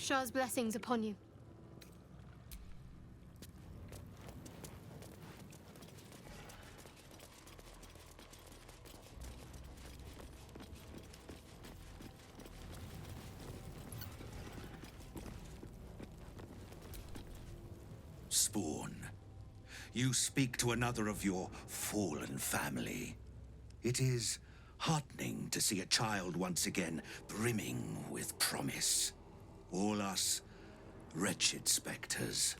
Shah's blessings upon you. Spawn, you speak to another of your fallen family. It is heartening to see a child once again brimming with promise. All us wretched specters,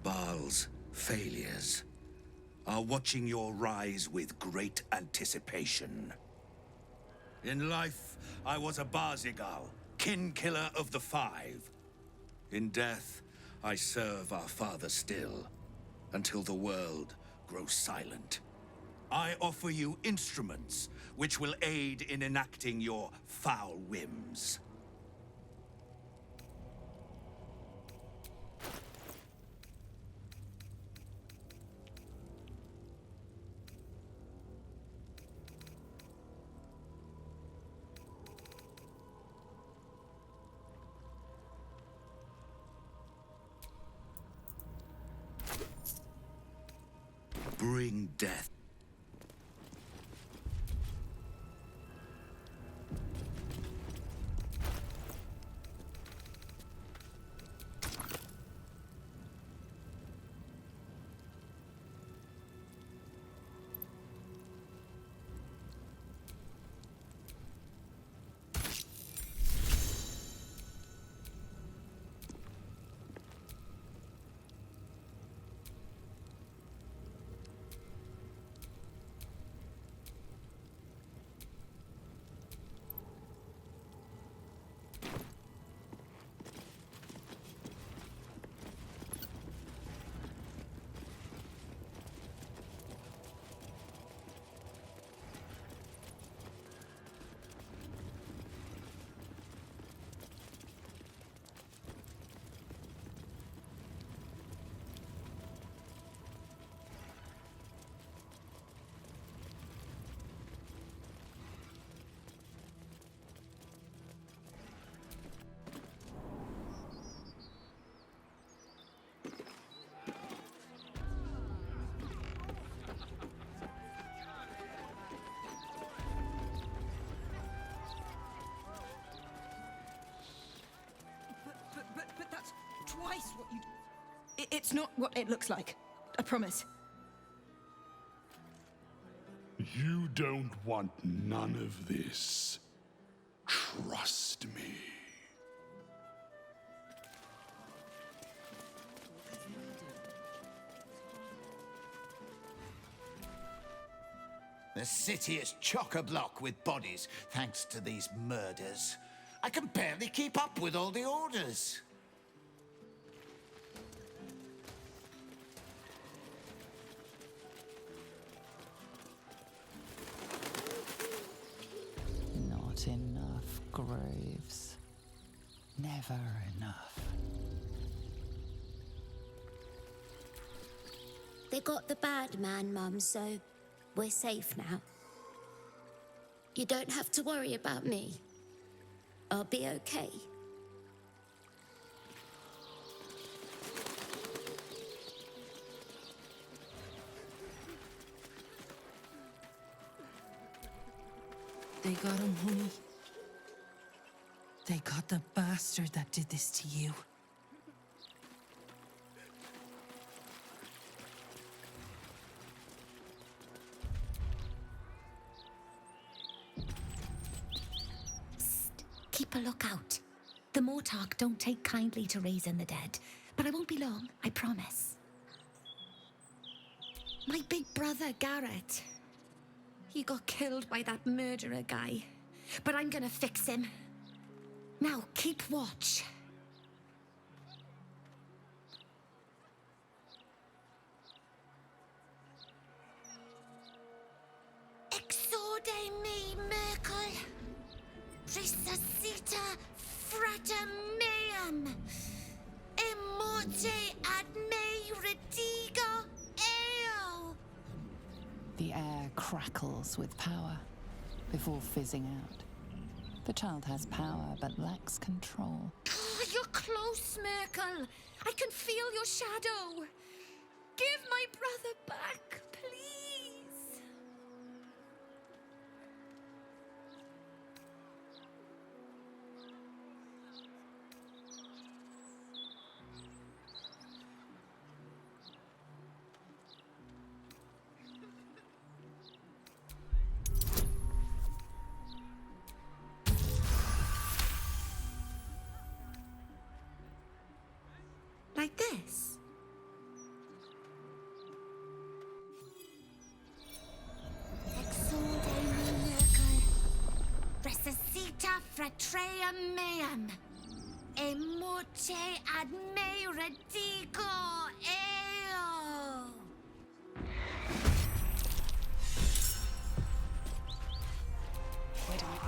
Baal's failures, are watching your rise with great anticipation. In life, I was a Barzigal, kin-killer of the Five. In death, I serve our father still, until the world grows silent. I offer you instruments which will aid in enacting your foul whims. Bring death. But that's twice what you... It's not what it looks like. I promise. You don't want none of this. Trust me. The city is chock-a-block with bodies, thanks to these murders. I can barely keep up with all the orders. Not enough graves. Never enough. They got the bad man, Mum, so we're safe now. You don't have to worry about me. I'll be okay. They got him, honey. They got the bastard that did this to you. Keep a lookout. The Mortark don't take kindly to raising the dead, but I won't be long, I promise. My big brother, Garrett. He got killed by that murderer guy, but I'm gonna fix him. Now, keep watch. Exorde me, Merkel. Resuscita frater meum. Immorte ad me redigo eo. The air crackles with power before fizzing out. The child has power but lacks control. God You're close, Merkel. I can feel your shadow. Give my brother back, please. Like this. Exude miracle. Resuscita fratrea meam. E morte ad me redigo eo. Wait a minute.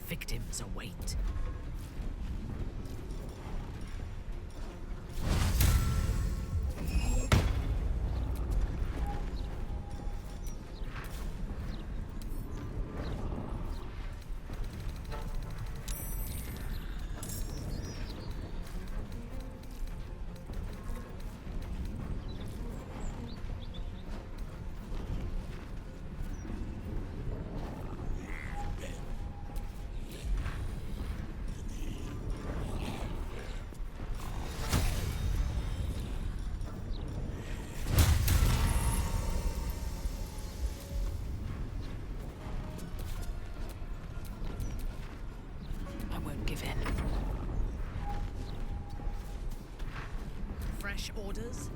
Victims await. Give in. Fresh orders?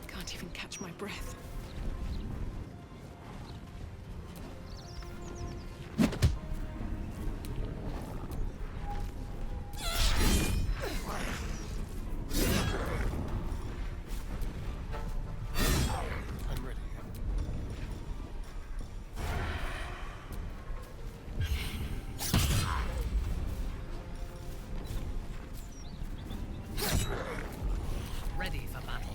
Can't even catch my breath. I'm ready. Ready for battle.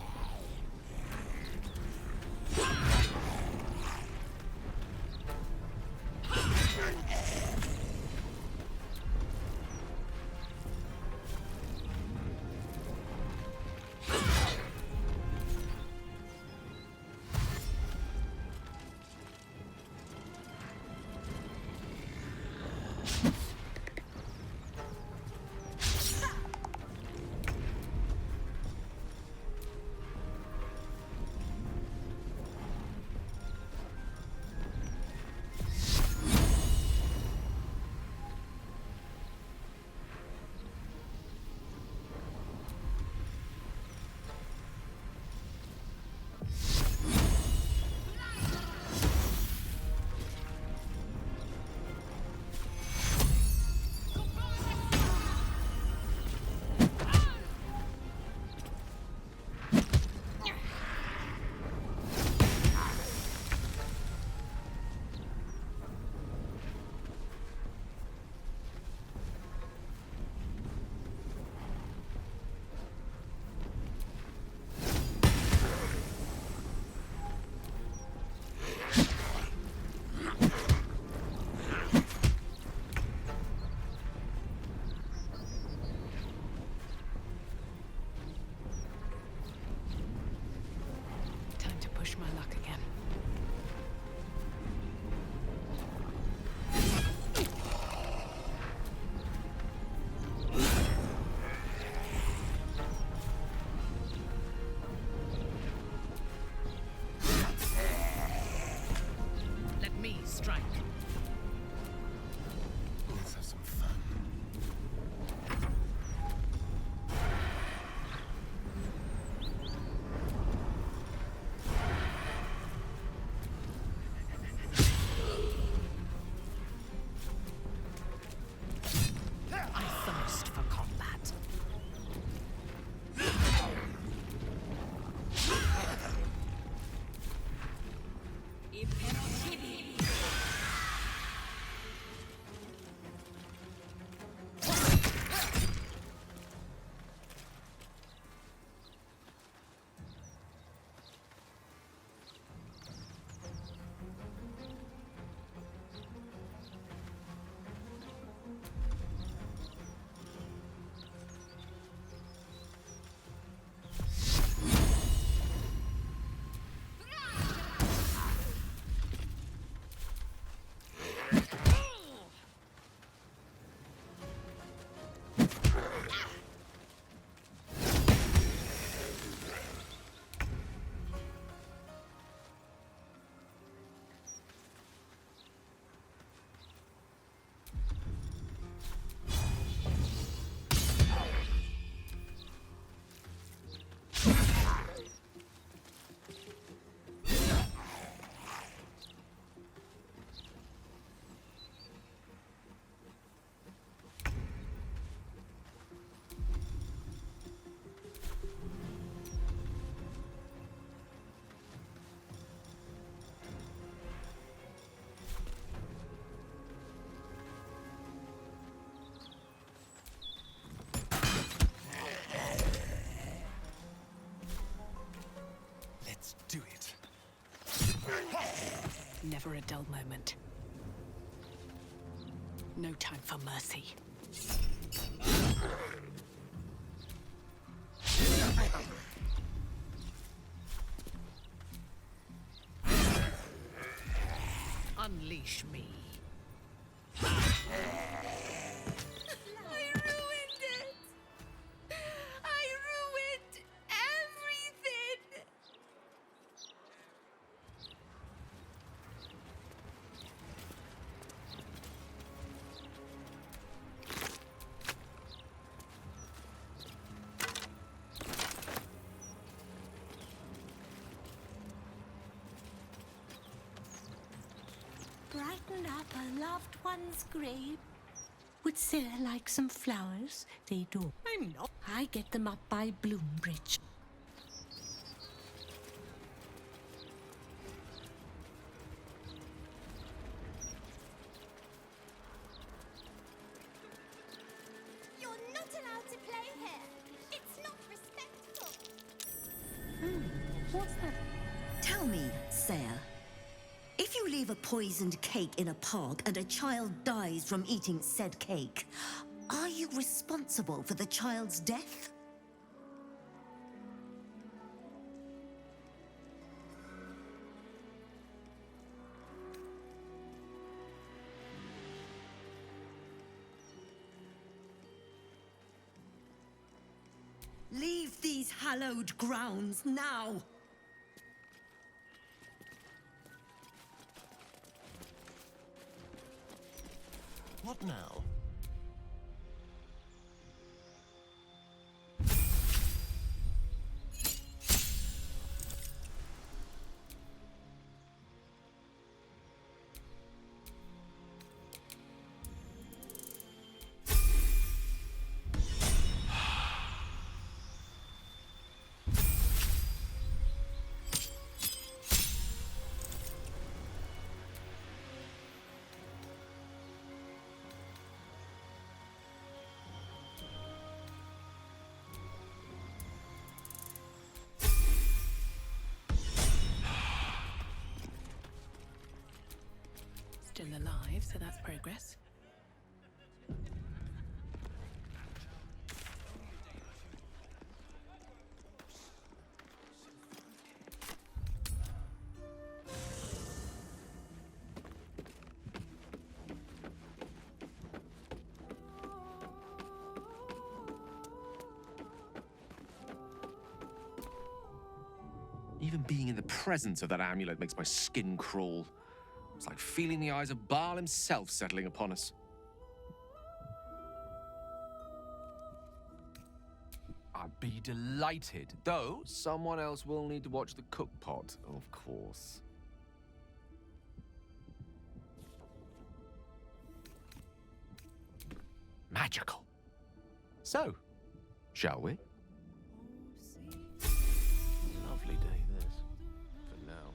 for a dull moment. No time for mercy. Unleash me. I ruined it! I ruined everything! Brighten up a loved one's grave. Would Sarah like some flowers? They do. I'm not. I get them up by Bloombridge. You're not allowed to play here. It's not respectful. What's that? Tell me, Sarah, if you leave a poisoned cake in a park and a child dies from eating said cake, are you responsible for the child's death? Leave these hallowed grounds now! What now? Still alive, so that's progress. Even being in the presence of that amulet makes my skin crawl. It's like feeling the eyes of Baal himself settling upon us. I'd be delighted, though someone else will need to watch the cookpot, of course. Magical. So, shall we? Lovely day, this. For now.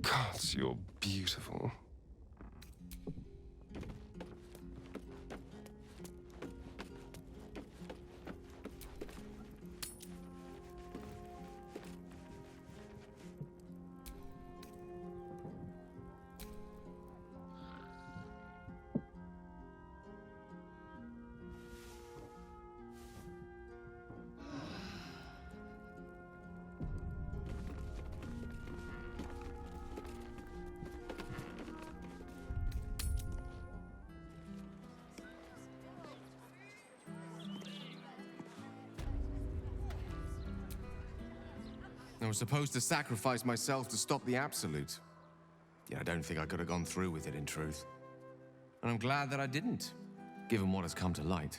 Gods, you're beautiful. I was supposed to sacrifice myself to stop the Absolute. Yet I don't think I could have gone through with it, in truth. And I'm glad that I didn't, given what has come to light.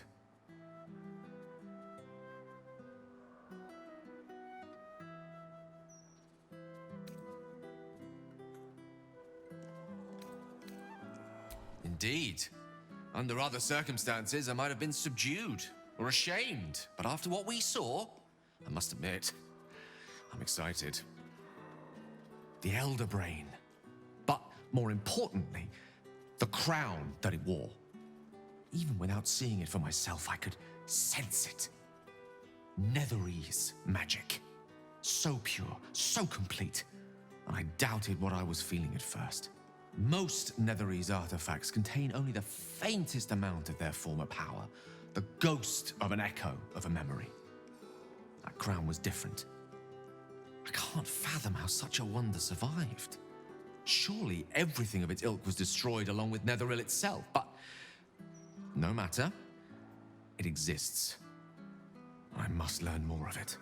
Indeed. Under other circumstances, I might have been subdued or ashamed. But after what we saw, I must admit, I'm excited. The Elder Brain. But more importantly, the crown that it wore. Even without seeing it for myself, I could sense it. Netherese magic. So pure, so complete. And I doubted what I was feeling at first. Most Netherese artifacts contain only the faintest amount of their former power. The ghost of an echo of a memory. That crown was different. I can't fathom how such a wonder survived. Surely everything of its ilk was destroyed along with Netheril itself, but no matter. It exists. I must learn more of it.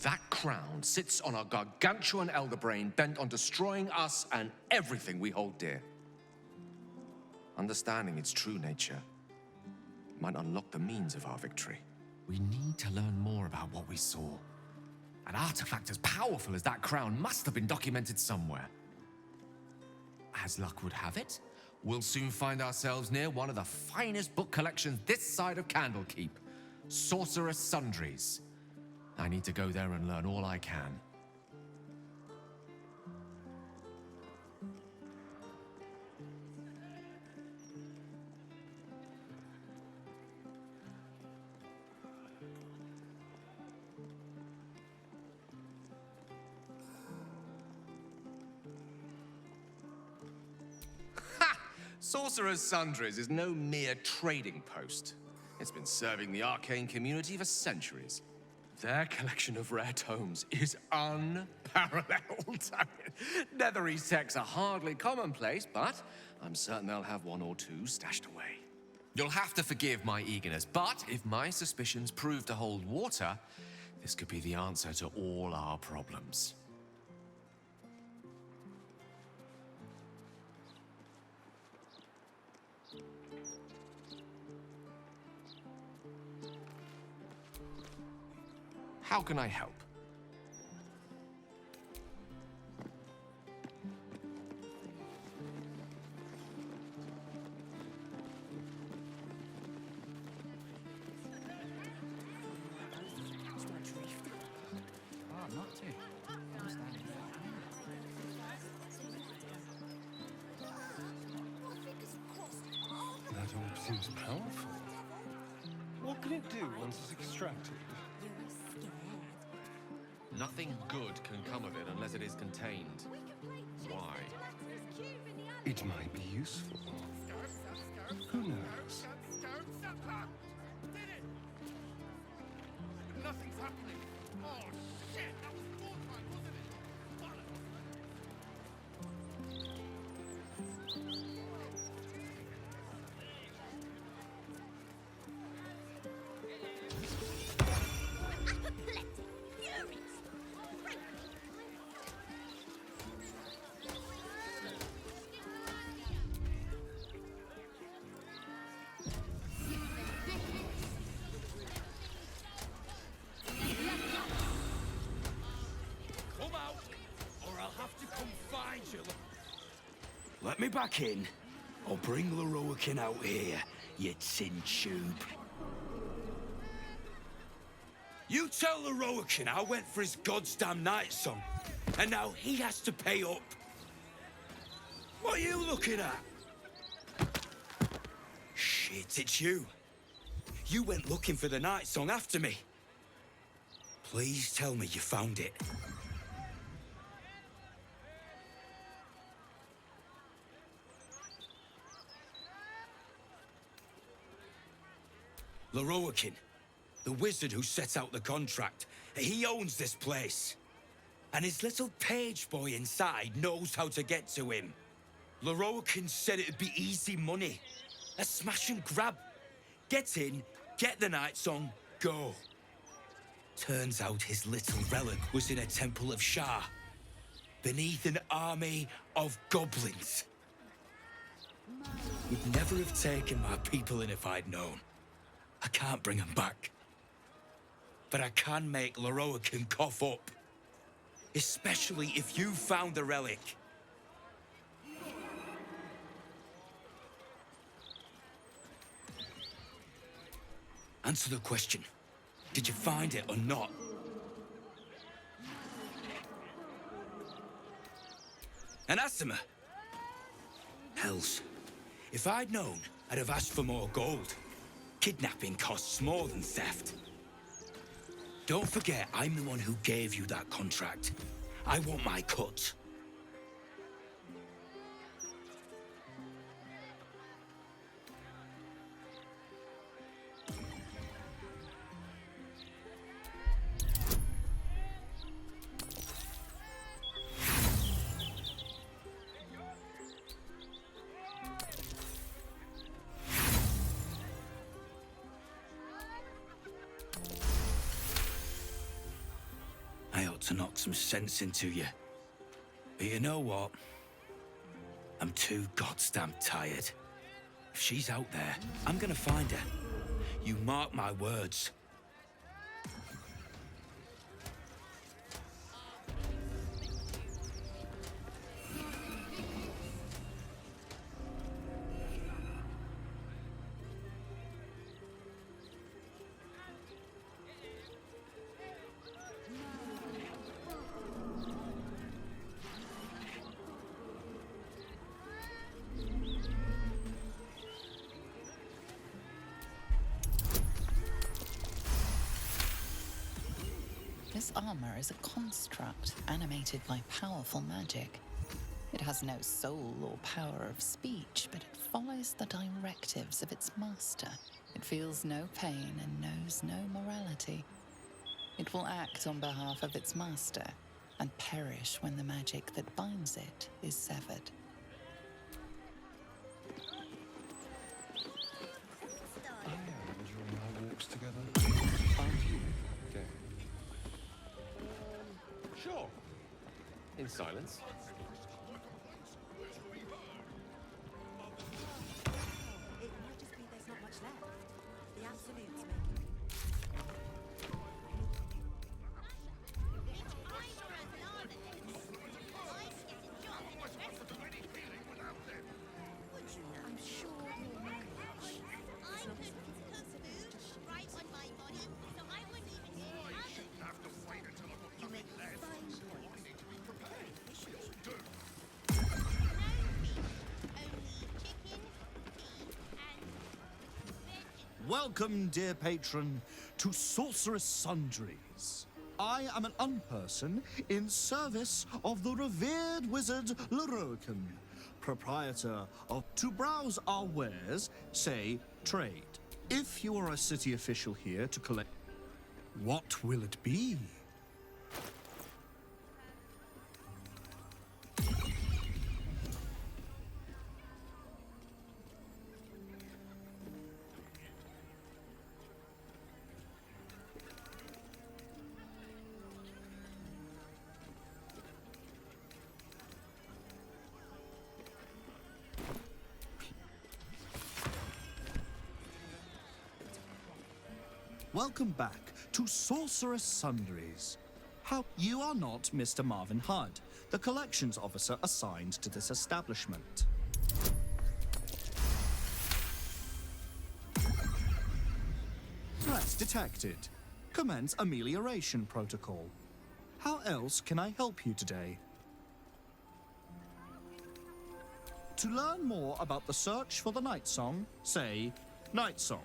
That crown sits on a gargantuan elder brain bent on destroying us and everything we hold dear. Understanding its true nature might unlock the means of our victory. We need to learn more about what we saw. An artifact as powerful as that crown must have been documented somewhere. As luck would have it, we'll soon find ourselves near one of the finest book collections this side of Candlekeep, Sorcerer's Sundries. I need to go there and learn all I can. Sorcerer's Sundries is no mere trading post. It's been serving the arcane community for centuries. Their collection of rare tomes is unparalleled. Netherese texts are hardly commonplace, but I'm certain they'll have one or two stashed away. You'll have to forgive my eagerness, but if my suspicions prove to hold water, this could be the answer to all our problems. How can I help? That orb seems powerful. What can it do once it's extracted? Nothing good can come of it unless it is contained. Why? It might be useful. Who knows? Nothing's happening. Oh, shit. That was war time, wasn't Let me back in, or bring Lorroakan out here, you tin tube. You tell Lorroakan I went for his goddamn night song, and now he has to pay up. What are you looking at? Shit, it's you. You went looking for the night song after me. Please tell me you found it. Lorroakan, the wizard who set out the contract, he owns this place. And his little page boy inside knows how to get to him. Lorroakan said it'd be easy money. A smash and grab. Get in, get the night song, go. Turns out his little relic was in a temple of Shah, beneath an army of goblins. Would never have taken my people in if I'd known. I can't bring him back. But I can make Lorroakan cough up. Especially if you found the relic. Answer the question. Did you find it or not? Anathema. Hells. If I'd known, I'd have asked for more gold. Kidnapping costs more than theft. Don't forget, I'm the one who gave you that contract. I want my cut. to knock some sense into you. But you know what? I'm too goddamn tired. If she's out there, I'm gonna find her. You mark my words. This armor is a construct animated by powerful magic. It has no soul or power of speech, but it follows the directives of its master. It feels no pain and knows no morality. It will act on behalf of its master and perish when the magic that binds it is severed. I am enjoying our walks together. Aren't you, Gale? Sure. In silence. It might just be there's not much left. The Absolute's making. I'm sure you'll manage. Right on my body, so I wouldn't even need You make fine points. Welcome, dear patron, to Sorceress Sundries. I am an unperson in service of the revered wizard Lorroakan, proprietor of To Browse Our Wares, say, trade. If you are a city official here to collect... What will it be? Welcome back to Sorceress Sundries. How you are not Mr. Marvin Hudd, the collections officer assigned to this establishment. Threat detected. Commence amelioration protocol. How else can I help you today? To learn more about the search for the Night Song, say Night Song.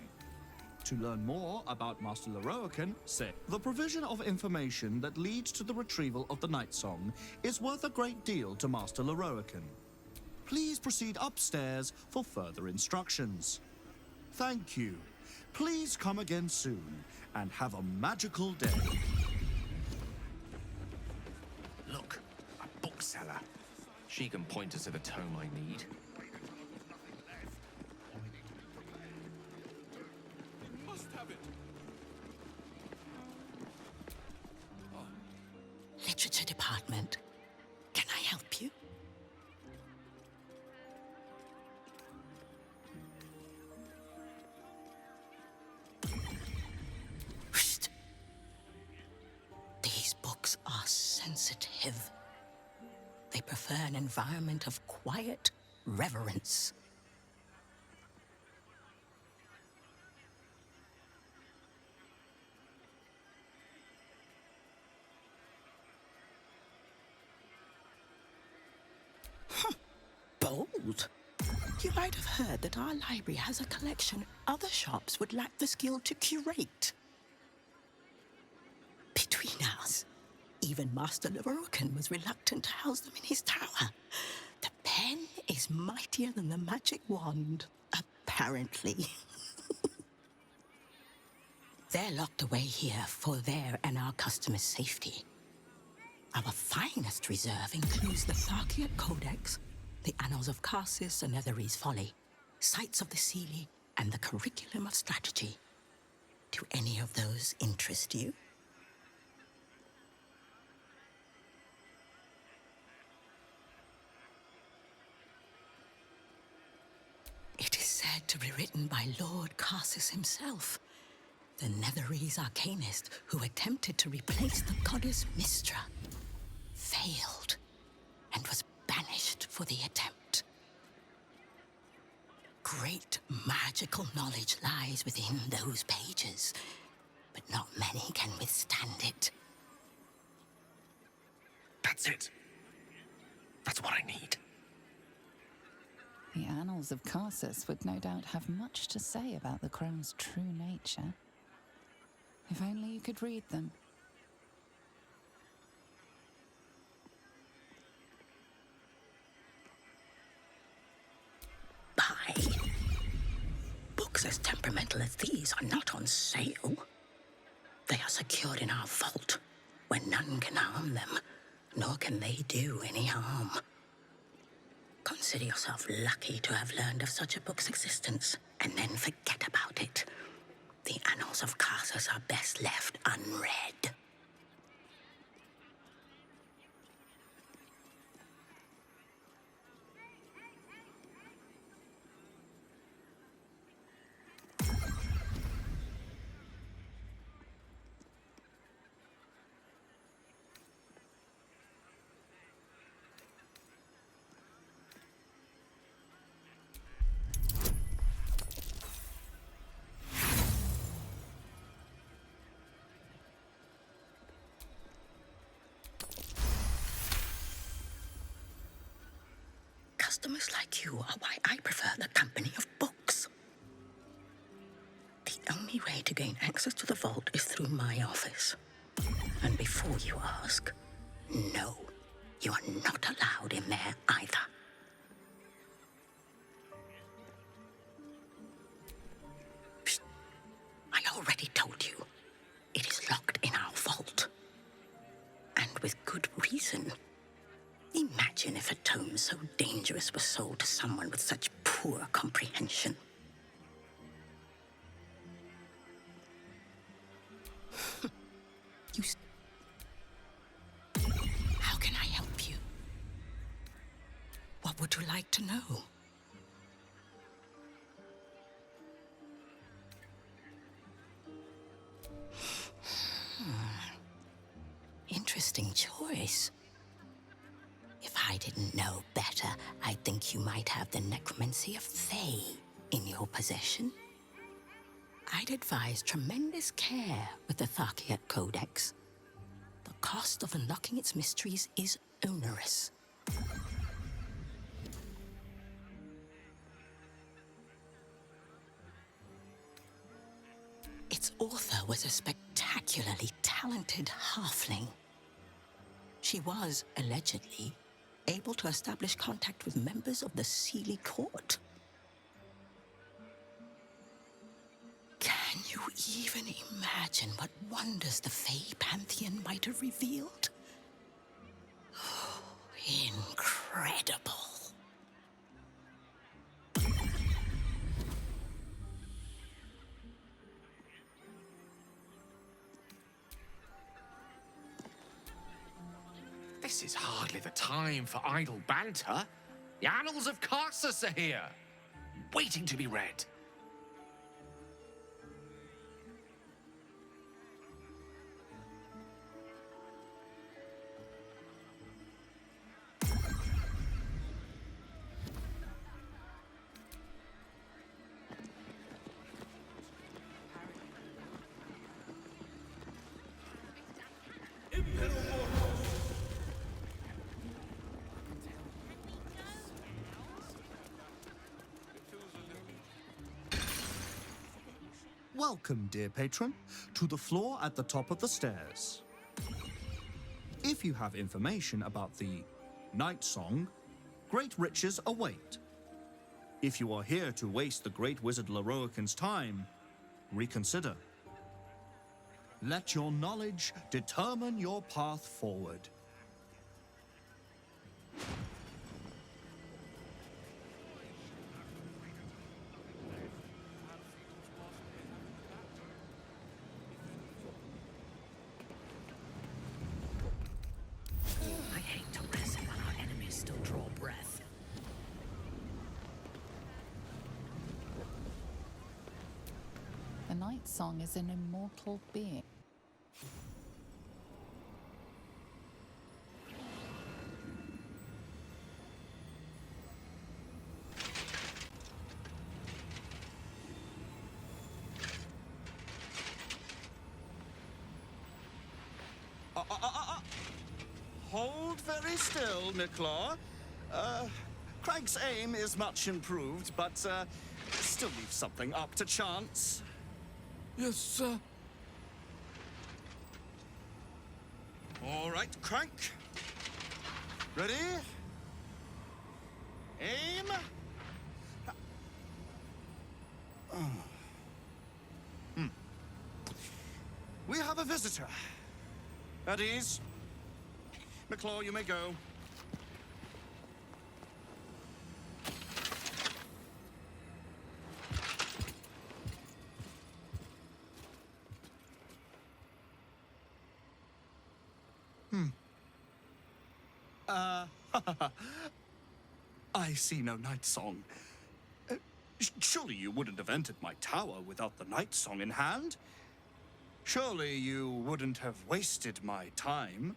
To learn more about Master Lorroakan, say the provision of information that leads to the retrieval of the Night Song is worth a great deal to Master Lorroakan. Please proceed upstairs for further instructions. Thank you. Please come again soon and have a magical day. Look, a bookseller. She can point us to the tome I need. Literature department. Can I help you? Whoosh. These books are sensitive. They prefer an environment of quiet reverence. Bold. You might have heard that our library has a collection other shops would lack the skill to curate. Between us, even Master Lorroakan was reluctant to house them in his tower. The pen is mightier than the magic wand, apparently. They're locked away here for their and our customers' safety. Our finest reserve includes the Tharkiot Codex, the Annals of Karsus and Ethery's Folly, Sights of the Seelie, and the Curriculum of Strategy. Do any of those interest you? said to be written by Lord Carsus himself, the Netherese arcanist who attempted to replace the goddess Mystra, failed and was banished for the attempt. Great magical knowledge lies within those pages, but not many can withstand it. That's it. That's what I need. The annals of Carsus would no doubt have much to say about the crone's true nature. If only you could read them. Buy. Books as temperamental as these are not on sale. They are secured in our vault, where none can harm them, nor can they do any harm. Consider yourself lucky to have learned of such a book's existence, and then forget about it. The annals of Carsus are best left unread. Customers like you are why I prefer the company of books. The only way to gain access to the vault is through my office. And before you ask, no, you are not allowed in there either. Psst. I already told you. It is locked in our vault. And with good reason. Imagine if a tome so dangerous was sold to someone with such poor comprehension. How can I help you? What would you like to know? Interesting choice. If I didn't know better, I'd think you might have the necromancy of Thay in your possession. I'd advise tremendous care with the Tharkiat Codex. The cost of unlocking its mysteries is onerous. Its author was a spectacularly talented halfling. She was, allegedly, able to establish contact with members of the Sealy Court. Can you even imagine what wonders the Fey Pantheon might have revealed? Oh, incredible. This is hardly the time for idle banter. The annals of Carsus are here, waiting to be read. Welcome, dear patron, to the floor at the top of the stairs. If you have information about the Night Song, great riches await. If you are here to waste the great wizard Lorroakan's time, reconsider. Let your knowledge determine your path forward. I hate to rest when our enemies still draw breath. Night Song is an immortal being. Hold very still, Nicklaw. Craig's aim is much improved, but still leaves something up to chance. Yes, sir. All right, Crank. Ready? Aim. We have a visitor. At ease. McClaw, you may go. I see no night song. Surely you wouldn't have entered my tower without the night song in hand? Surely you wouldn't have wasted my time?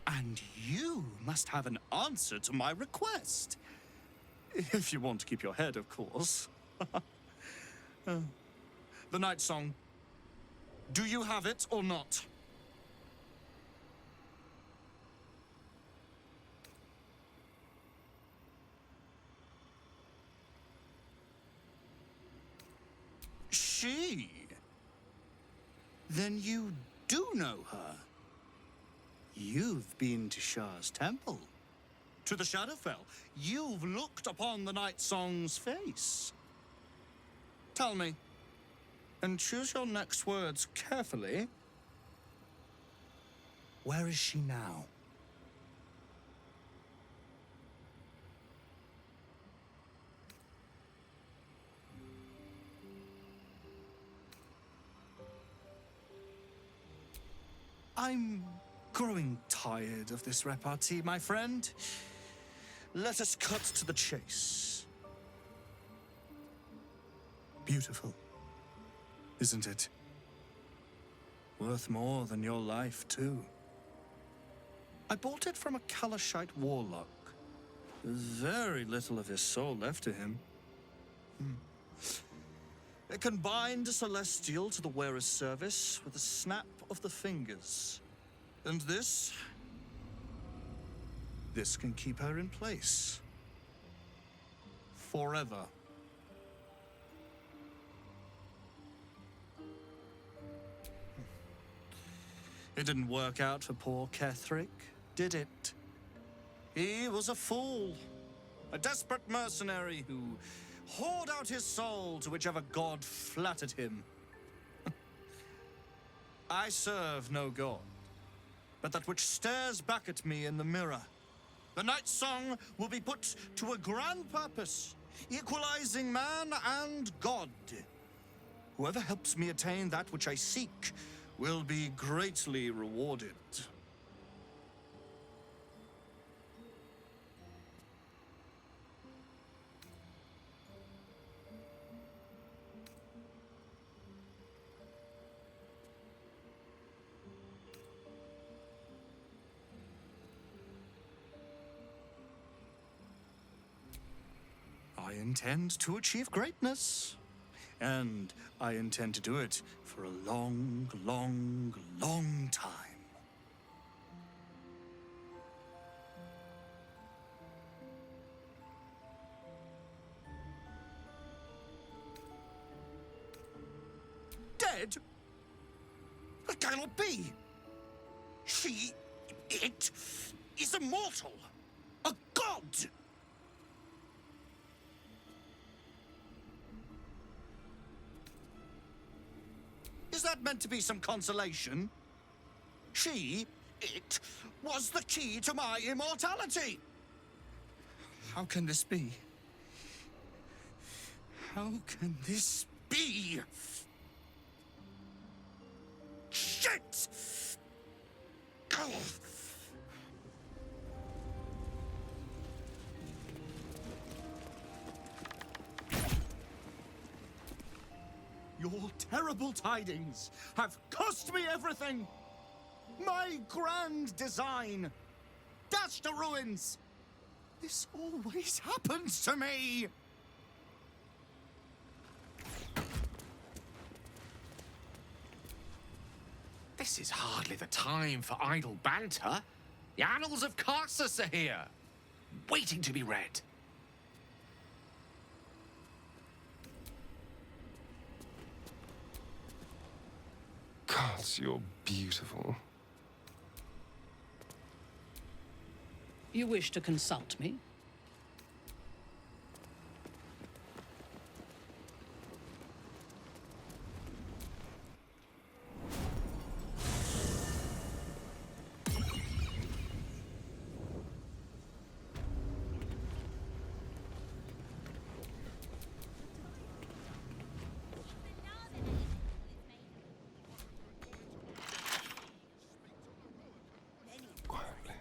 And you must have an answer to my request. If you want to keep your head, of course. The night song. Do you have it or not? She? Then you do know her. You've been to Shah's temple, to the Shadowfell. You've looked upon the Night Song's face. Tell me, and choose your next words carefully. Where is she now? I'm growing tired of this repartee, my friend. Let us cut to the chase. Beautiful, isn't it? Worth more than your life, too. I bought it from a Kalashite warlock. There's very little of his soul left to him. It can bind a celestial to the wearer's service with a snap of the fingers. And this can keep her in place. Forever. It didn't work out for poor Kethric, did it? He was a fool. A desperate mercenary who hoard out his soul to whichever god flattered him. I serve no god, but that which stares back at me in the mirror. The Night Song will be put to a grand purpose, equalizing man and god. Whoever helps me attain that which I seek will be greatly rewarded. I intend to achieve greatness. And I intend to do it for a long, long, long time. Dead? That cannot be. It is immortal. A god. Is that meant to be some consolation? It was the key to my immortality. How can this be? How can this be? Shit! Your terrible tidings have cost me everything! My grand design! Dashed to ruins! This always happens to me! This is hardly the time for idle banter. The annals of Carsus are here, waiting to be read. Gods, you're beautiful. You wish to consult me? Quietly.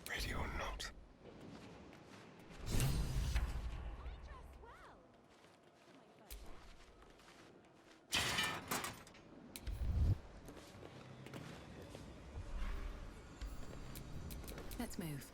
Ready or not. Let's move.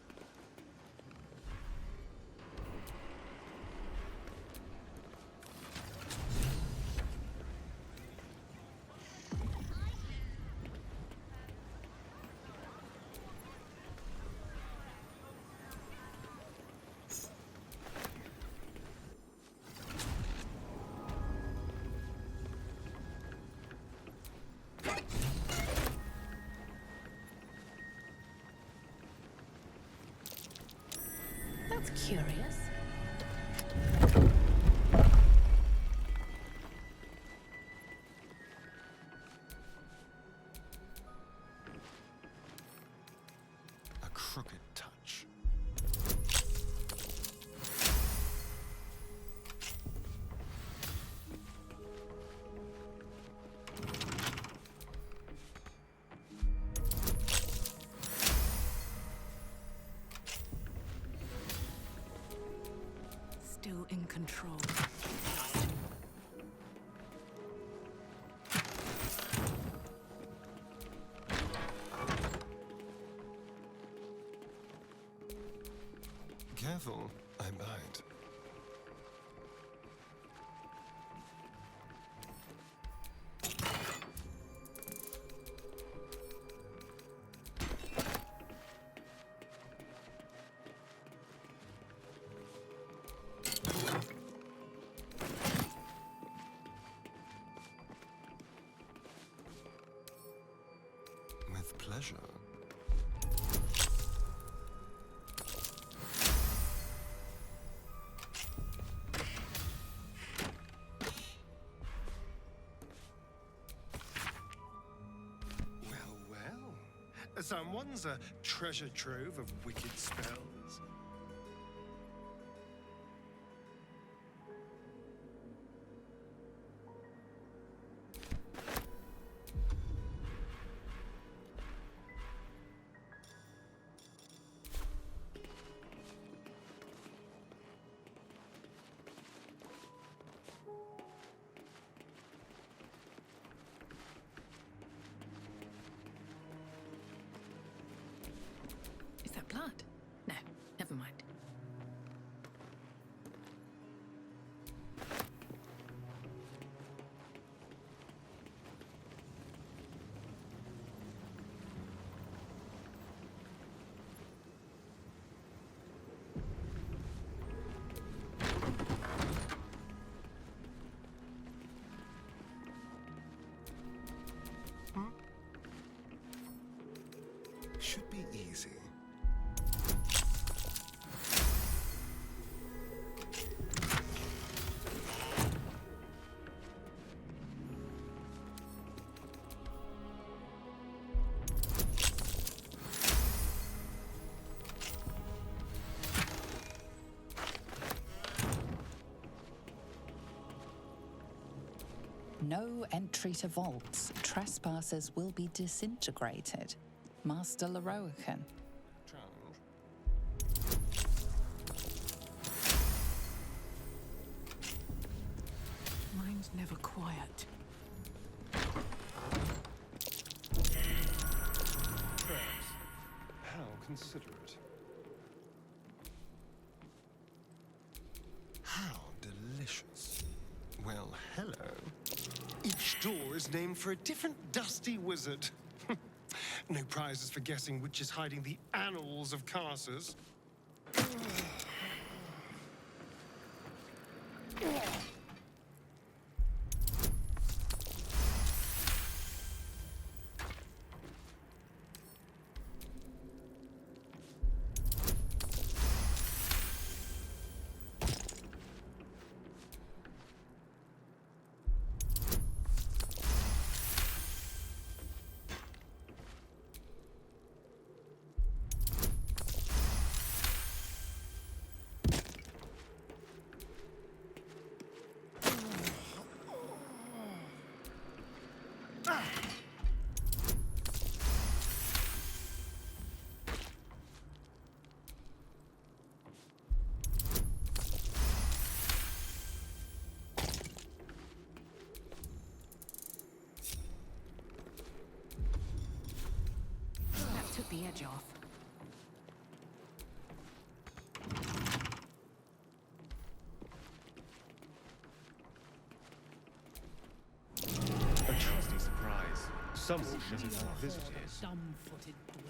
That's curious. A crooked touch. Still in control. Careful, I bite. With pleasure. Well. Someone's a treasure trove of wicked spells. Is that blood? No, never mind. Should be easy. No entry to vaults. Trespassers will be disintegrated. Master Lorroakan. Challenge. Mine's never quiet. Perhaps. How considerate. How delicious. Well, hello. Each door is named for a different dusty wizard. No prizes for guessing which is hiding the annals of Carsus. Took the edge off. A trusty surprise. Some will shut it out visitors. Dumb-footed dwergar.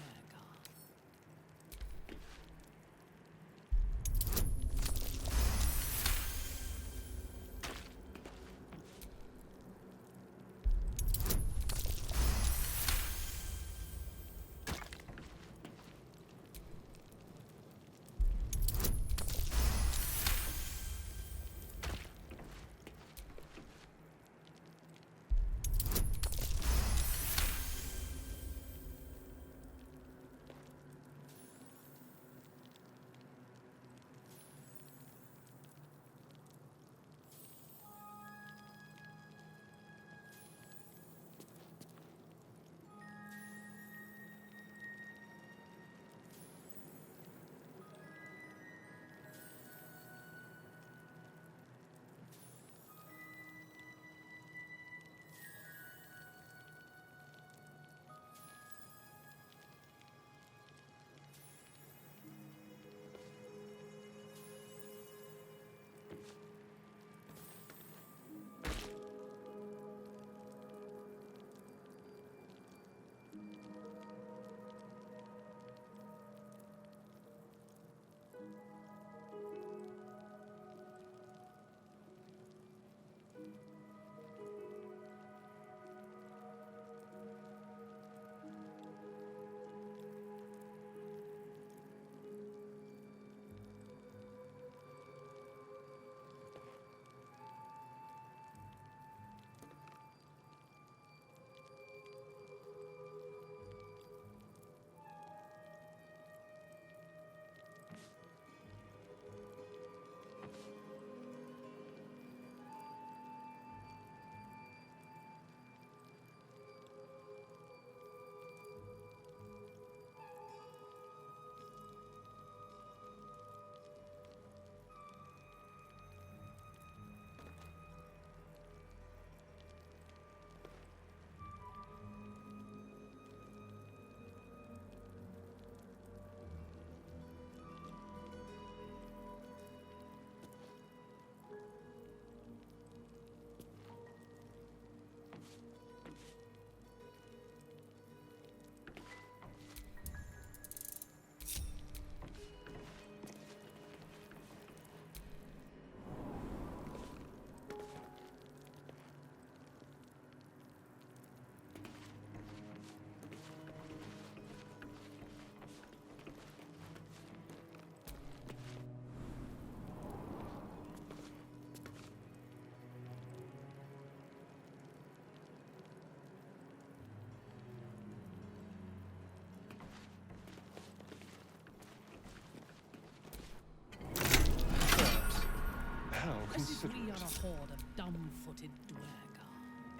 How As if we considerate. are a horde of dumb-footed dwergar.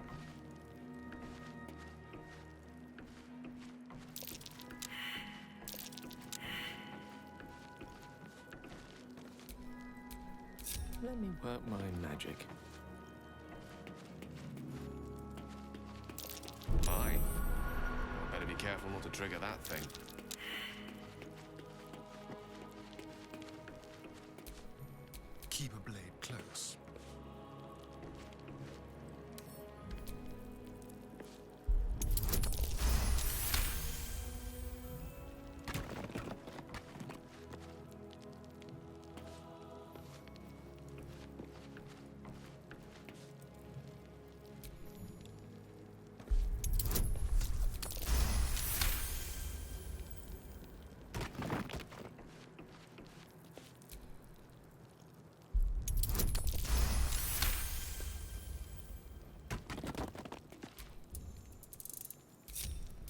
Let me work my magic. Fine. Better be careful not to trigger that thing. Keep a blade close.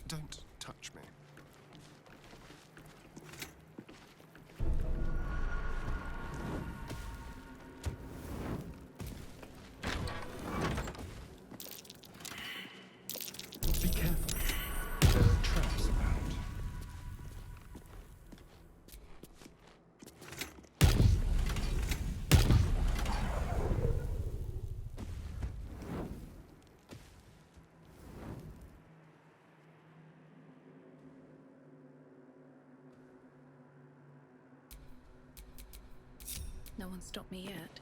Don't touch me. Be careful. There are traps about. No one stopped me yet.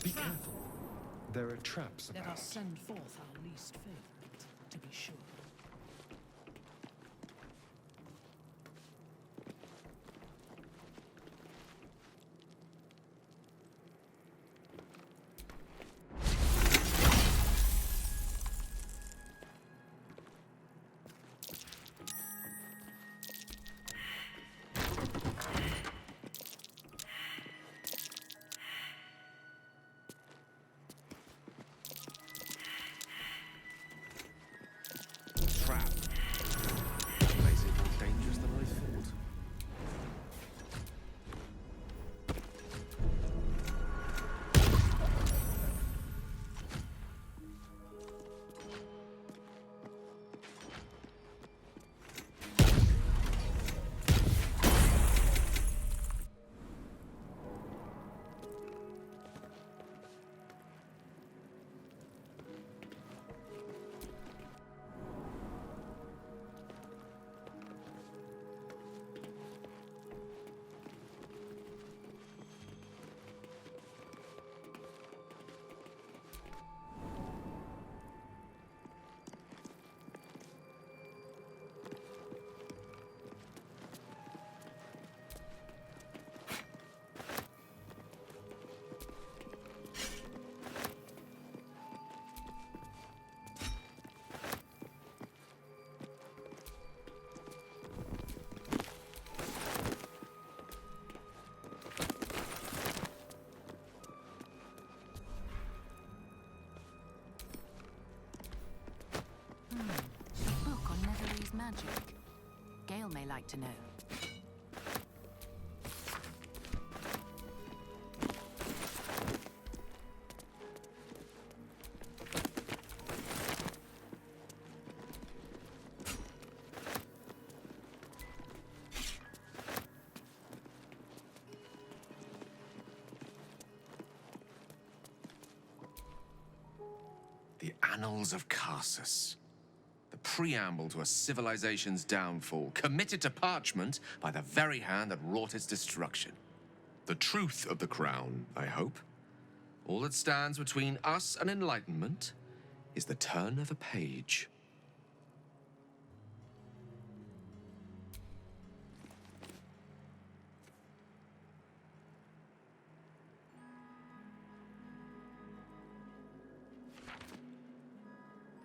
Be careful. There are traps Let about. us send forth our least favorite, to be sure. Trap. Makes it more dangerous than I thought. A book on Netherese magic. Gale may like to know. The Annals of Karsus. The preamble to a civilization's downfall, committed to parchment by the very hand that wrought its destruction. The truth of the crown, I hope. All that stands between us and enlightenment is the turn of a page.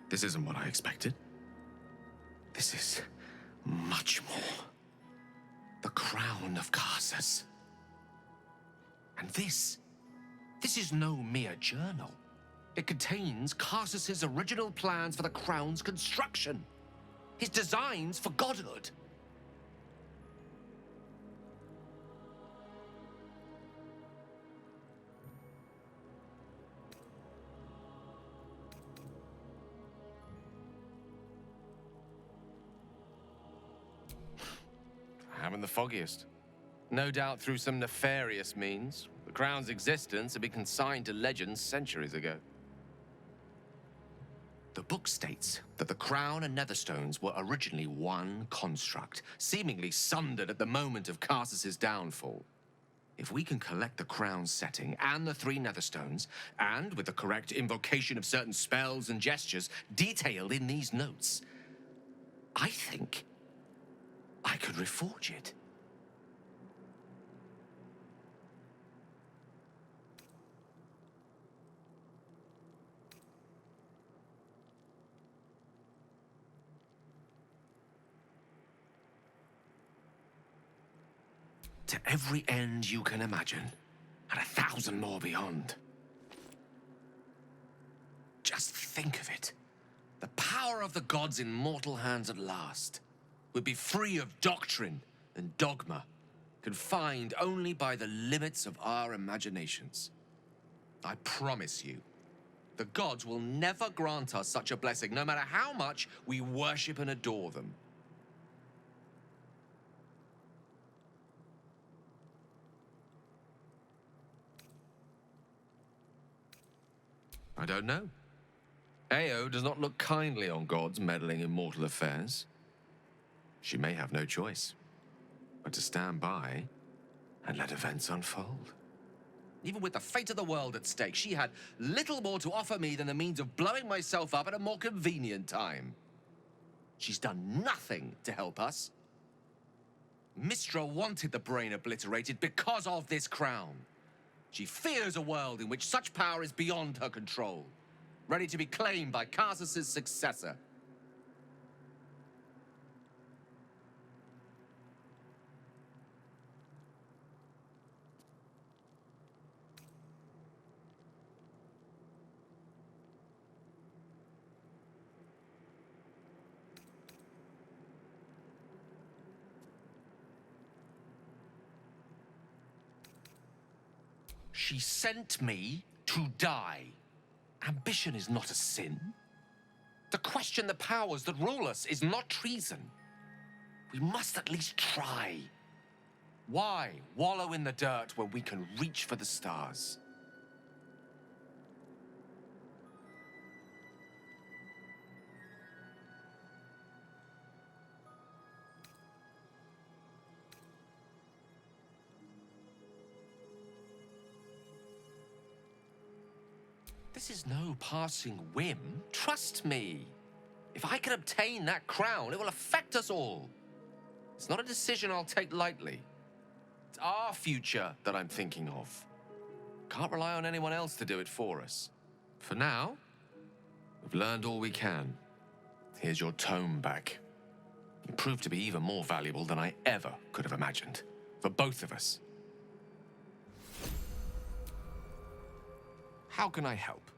This isn't what I expected. This is much more. The crown of Karsus. And this is no mere journal. It contains Karsus's original plans for the crown's construction. His designs for godhood. I haven't the foggiest. No doubt through some nefarious means, the crown's existence had been consigned to legends centuries ago. The book states that the crown and netherstones were originally one construct, seemingly sundered at the moment of Karsus's downfall. If we can collect the crown's setting and the 3 netherstones, and with the correct invocation of certain spells and gestures detailed in these notes, I think I could reforge it. To every end you can imagine, and 1,000 more beyond. Just think of it. The power of the gods in mortal hands at last would be free of doctrine and dogma, confined only by the limits of our imaginations. I promise you, the gods will never grant us such a blessing, no matter how much we worship and adore them. I don't know. Ao does not look kindly on gods meddling in mortal affairs. She may have no choice but to stand by and let events unfold. Even with the fate of the world at stake, she had little more to offer me than the means of blowing myself up at a more convenient time. She's done nothing to help us. Mistra wanted the brain obliterated because of this crown. She fears a world in which such power is beyond her control, ready to be claimed by Karsus's successor. She sent me to die. Ambition is not a sin. To question the powers that rule us is not treason. We must at least try. Why wallow in the dirt when we can reach for the stars? This is no passing whim. Trust me. If I can obtain that crown, it will affect us all. It's not a decision I'll take lightly. It's our future that I'm thinking of. Can't rely on anyone else to do it for us. For now, we've learned all we can. Here's your tome back. It proved to be even more valuable than I ever could have imagined. For both of us. How can I help?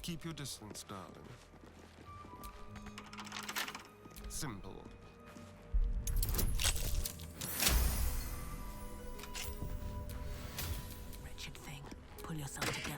Keep your distance, darling. Simple. Wretched thing. pull yourself together.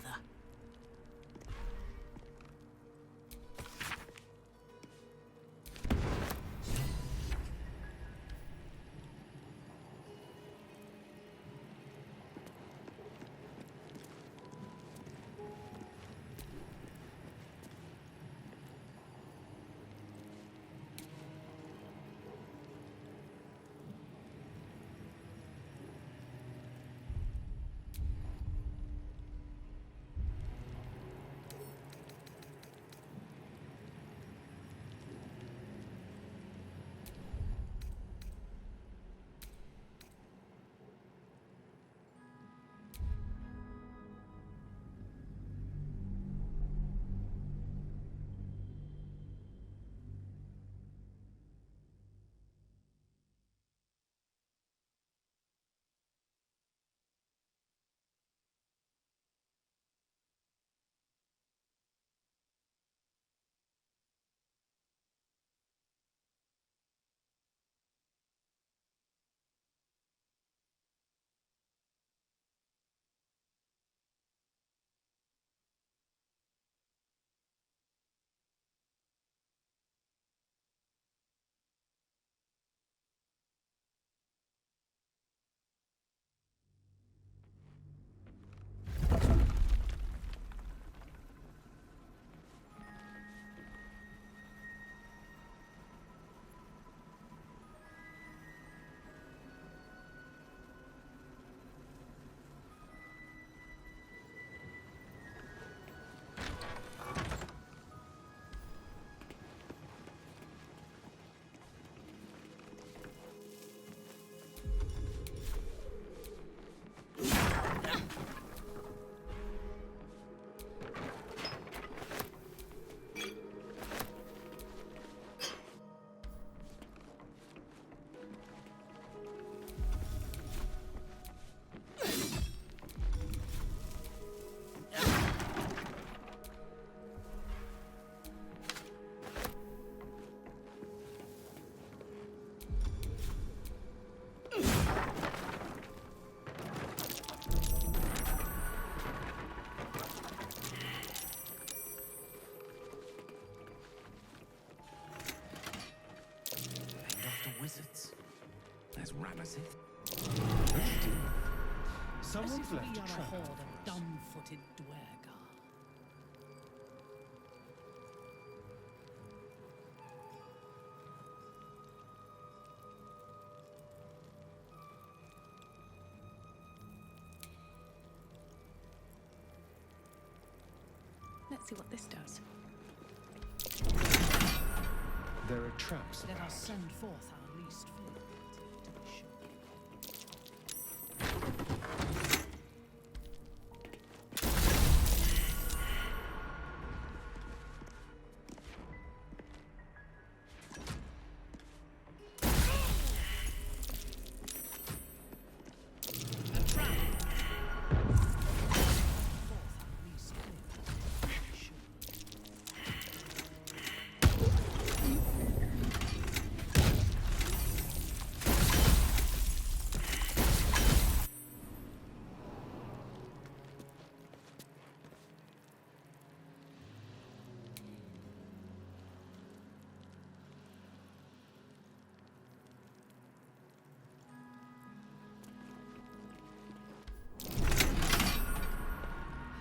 Wizards. There's Ramesses. Someone's As if left we a are a trap. horde of dumb-footed dwergar. Let's see what this does. There are traps. Let us send forth our least favorite, to be sure.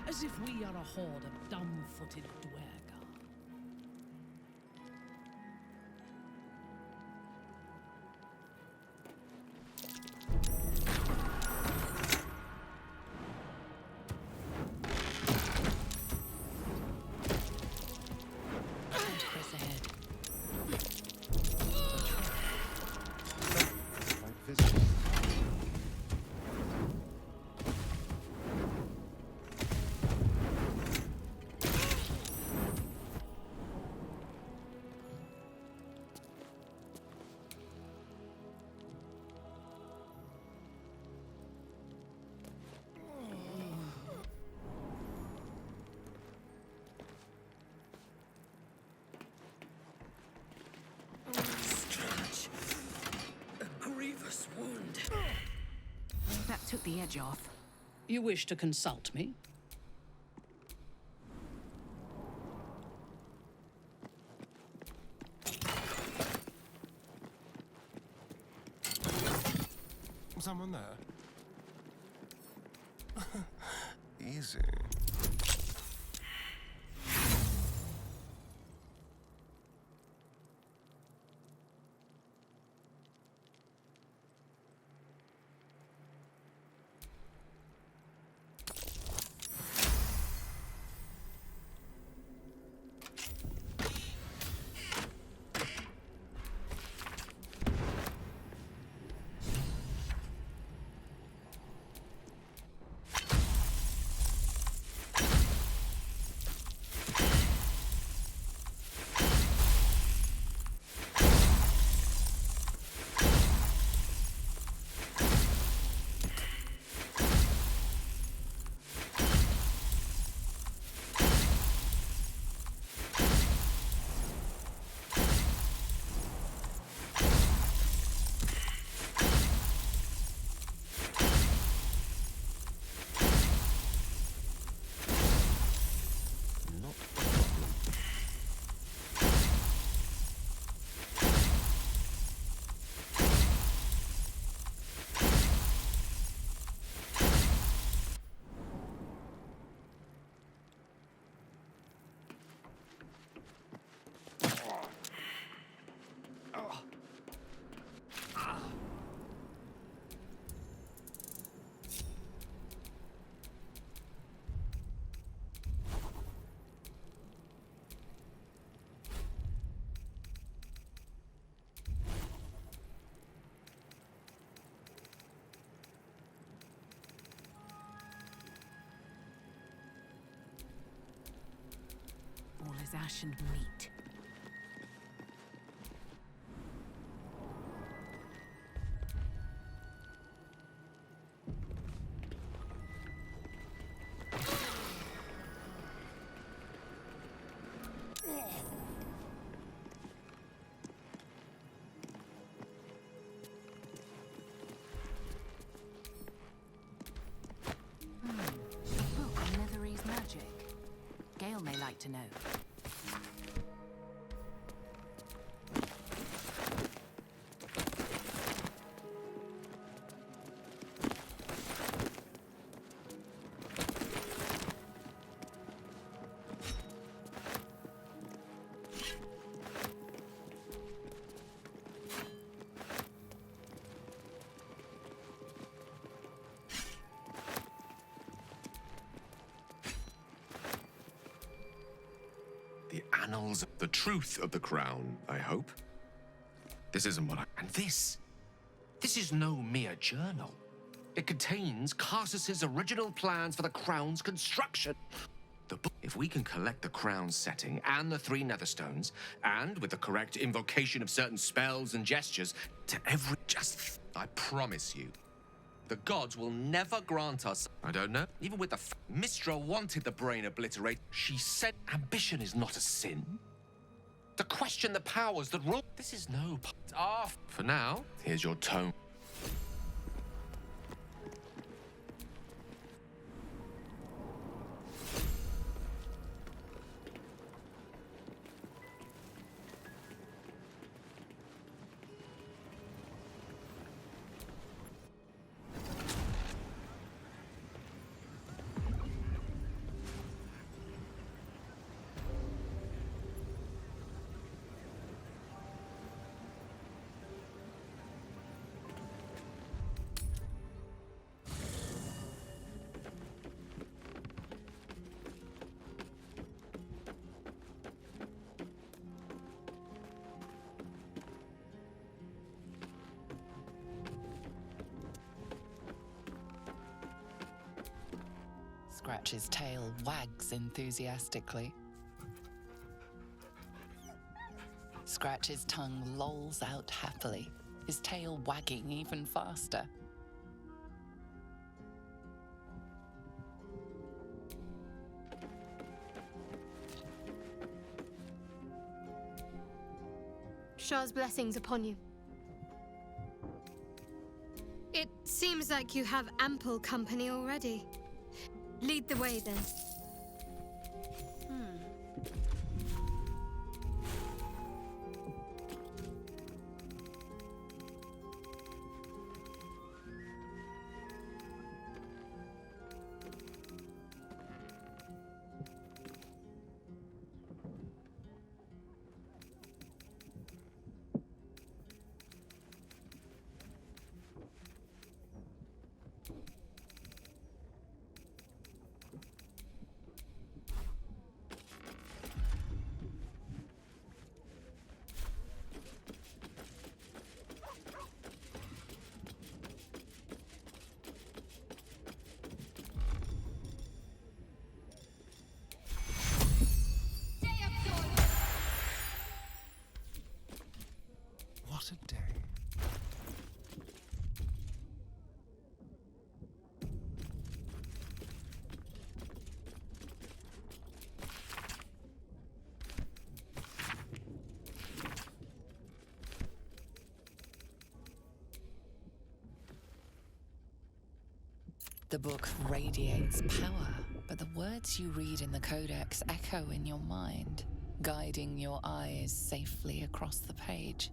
As if we are a horde of dumb-footed dwergar. That took the edge off. You wish to consult me? Someone there? Easy. All is ash and meat. Book on Nethery's magic. Gale may like to know. The annals, the truth of the crown, I hope. This isn't what I... And this is no mere journal. It contains Carsus's original plans for the crown's construction. The book, if we can collect the crown's setting and the 3 netherstones, and with the correct invocation of certain spells and gestures, to every... I promise you, the gods will never grant us... I don't know. Even with the... Mistra wanted the brain obliterated. She said ambition is not a sin. To question the powers that rule... This is no... For now, here's your tome. Scratch's tail wags enthusiastically. Scratch's tongue lolls out happily, his tail wagging even faster. Shah's blessings upon you. It seems like you have ample company already. Lead the way, then. The book radiates power, but the words you read in the Codex echo in your mind, guiding your eyes safely across the page.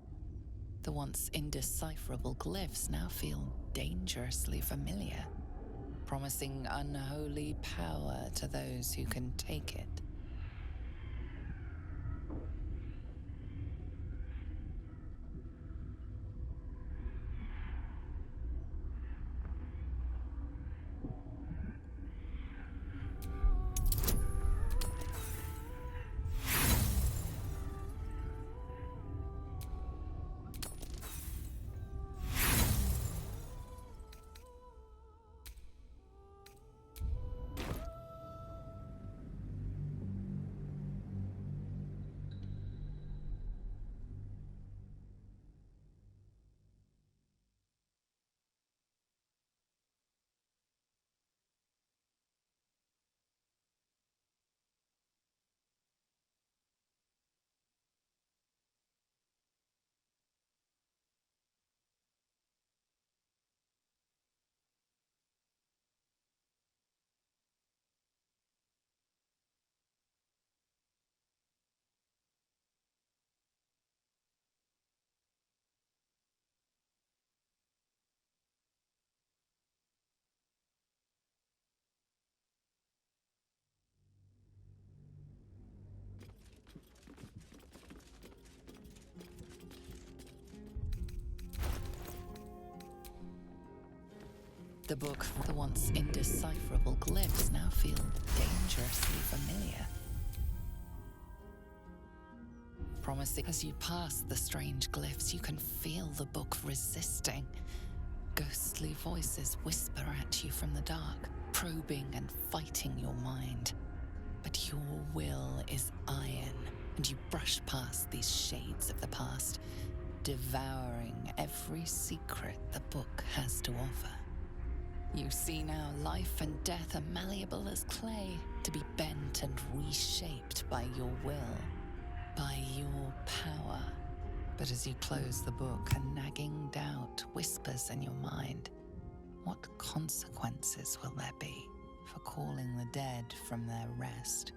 The once indecipherable glyphs now feel dangerously familiar, promising unholy power to those who can take it. The book, the once indecipherable glyphs now feel dangerously familiar. Promising as you pass the strange glyphs, you can feel the book resisting. Ghostly voices whisper at you from the dark, probing and fighting your mind. But your will is iron, and you brush past these shades of the past, devouring every secret the book has to offer. You see now life and death are malleable as clay, to be bent and reshaped by your will, by your power. But as you close the book, a nagging doubt whispers in your mind. What consequences will there be for calling the dead from their rest?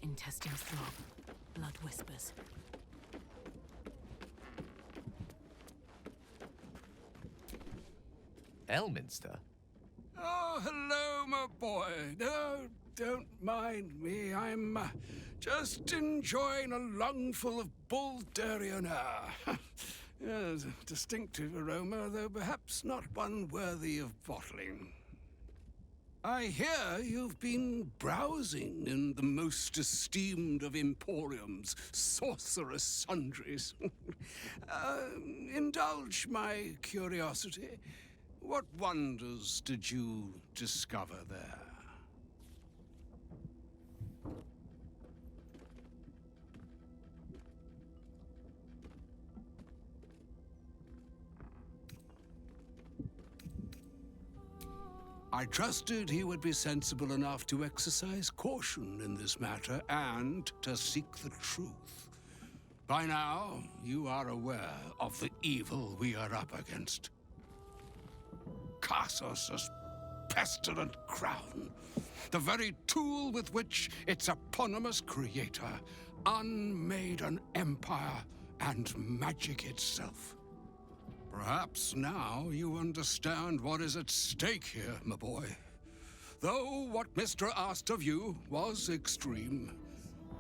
Intestines throb, blood whispers. Elminster? Oh, hello, my boy. No, don't mind me. I'm just enjoying a lungful of Baldurian air. Yes, a distinctive aroma, though perhaps not one worthy of bottling. I hear you've been browsing in the most esteemed of emporiums, sorcerous sundries. Indulge my curiosity. What wonders did you discover there? I trusted he would be sensible enough to exercise caution in this matter and to seek the truth. By now, you are aware of the evil we are up against. Cassos' pestilent crown, the very tool with which its eponymous creator unmade an empire and magic itself. Perhaps now you understand what is at stake here, my boy. Though what Mr. asked of you was extreme,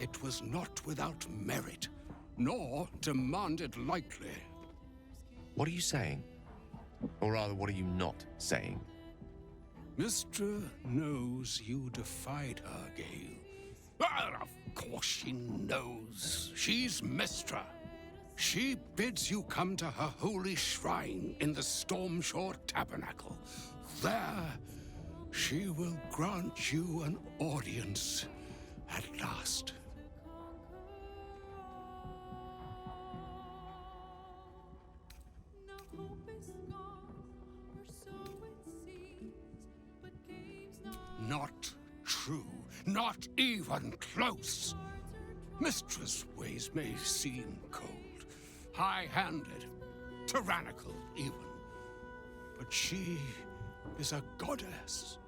it was not without merit, nor demanded lightly. What are you saying? Or rather, what are you not saying? Mr. knows you defied her, Gale. Well, of course she knows. She's Mistra. She bids you come to her holy shrine in the Stormshore Tabernacle. There, she will grant you an audience at last. Not true. Not even close. Mistress' ways may seem cold, high-handed, tyrannical even. But she is a goddess.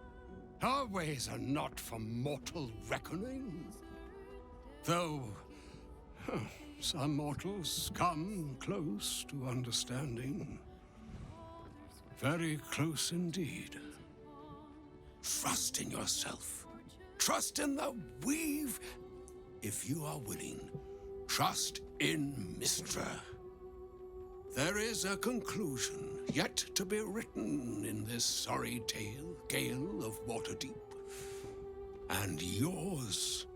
Her ways are not for mortal reckoning. Though some mortals come close to understanding. Very close indeed. Trust in yourself. Trust in the weave. If you are willing, trust in Mistra. There is a conclusion yet to be written in this sorry tale, Gale of Waterdeep. And yours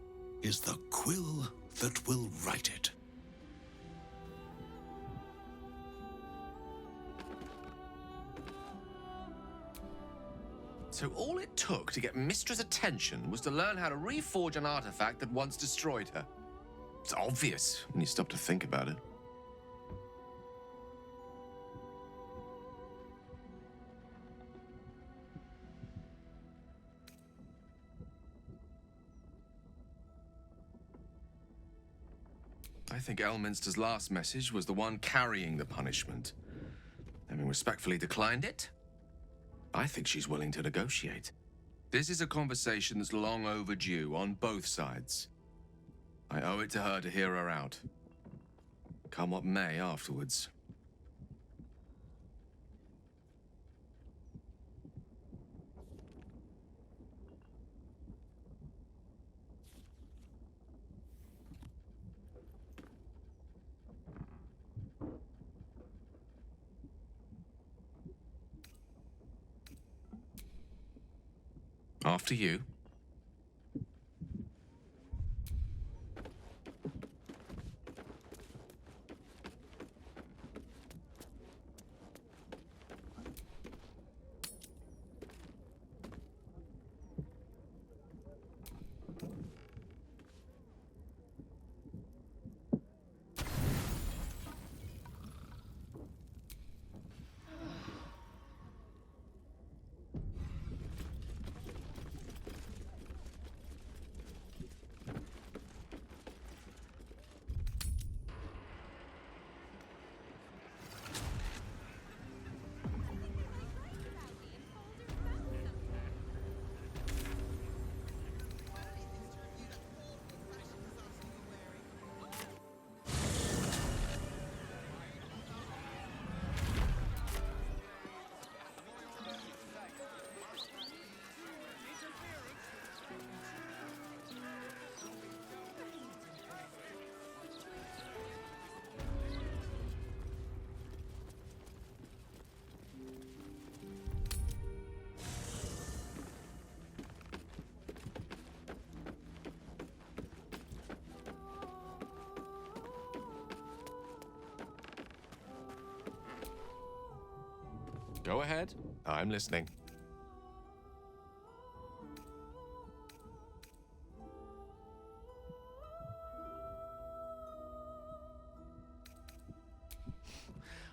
is the quill that will write it. So all it took to get Mistra's attention was to learn how to reforge an artifact that once destroyed her. It's obvious when you stop to think about it. I think Elminster's last message was the one carrying the punishment. Having respectfully declined it, I think she's willing to negotiate. This is a conversation that's long overdue on both sides. I owe it to her to hear her out. Come what may afterwards. After you. Go ahead. I'm listening.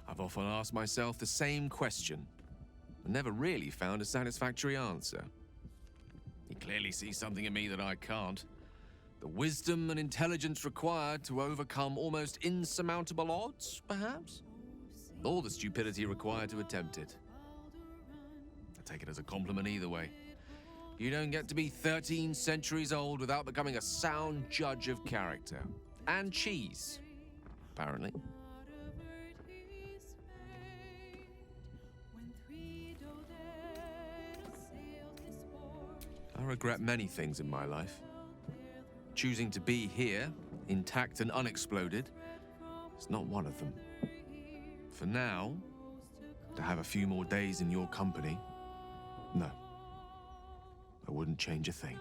I've often asked myself the same question, and never really found a satisfactory answer. You clearly see something in me that I can't. The wisdom and intelligence required to overcome almost insurmountable odds, perhaps? Or the stupidity required to attempt it. I take it as a compliment either way. You don't get to be 13 centuries old without becoming a sound judge of character. And cheese, apparently. I regret many things in my life. Choosing to be here, intact and unexploded, is not one of them. For now, to have a few more days in your company, no. I wouldn't change a thing.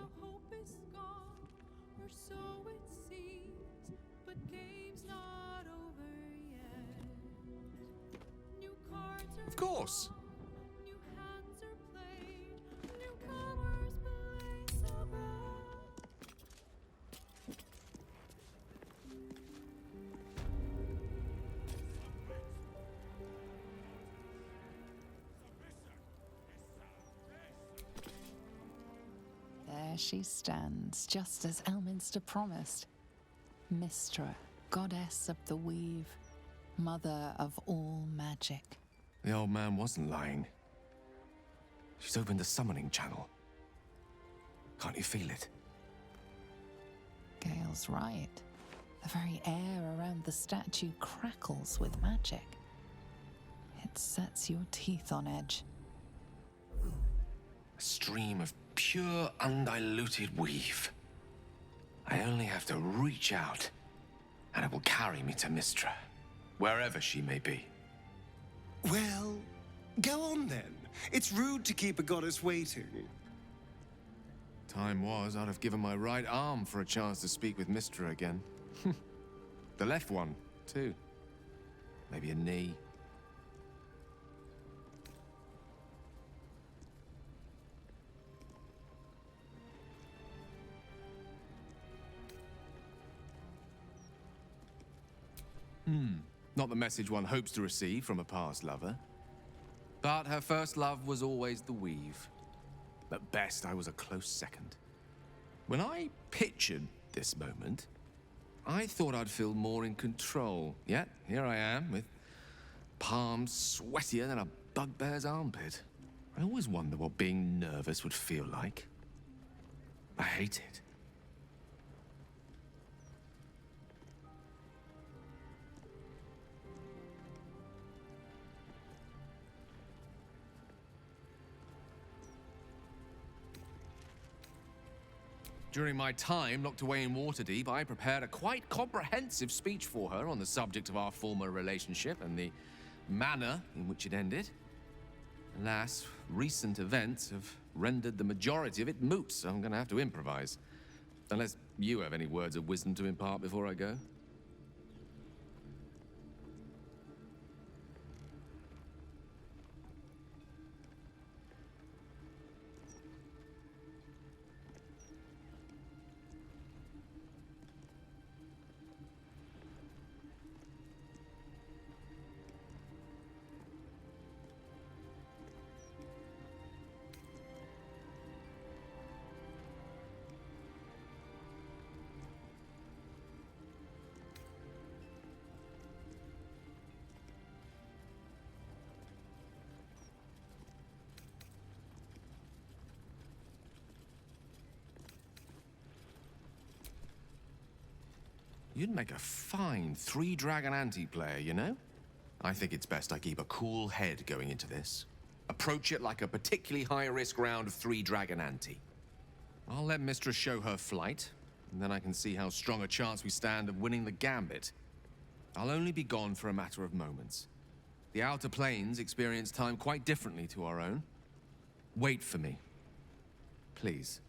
course. There she stands, just as Elminster promised. Mystra, goddess of the weave, mother of all magic. The old man wasn't lying. She's opened the summoning channel. Can't you feel it? Gale's right. The very air around the statue crackles with magic. It sets your teeth on edge. A stream of pure, undiluted weave. I only have to reach out, and it will carry me to Mystra, wherever she may be. Well, go on then. It's rude to keep a goddess waiting. Time was, I'd have given my right arm for a chance to speak with Mystra again. The left one, too. Maybe a knee. Not the message one hopes to receive from a past lover. But her first love was always the weave. At best, I was a close second. When I pictured this moment, I thought I'd feel more in control. Yet, here I am, with palms sweatier than a bugbear's armpit. I always wonder what being nervous would feel like. I hate it. During my time locked away in Waterdeep, I prepared a quite comprehensive speech for her on the subject of our former relationship and the manner in which it ended. Alas, recent events have rendered the majority of it moot, so I'm going to have to improvise. Unless you have any words of wisdom to impart before I go. You'd make a fine three-dragon anti-player, you know? I think it's best I keep a cool head going into this. Approach it like a particularly high-risk round of three-dragon ante. I'll let Mistress show her flight, and then I can see how strong a chance we stand of winning the gambit. I'll only be gone for a matter of moments. The Outer Planes experience time quite differently to our own. Wait for me. Please.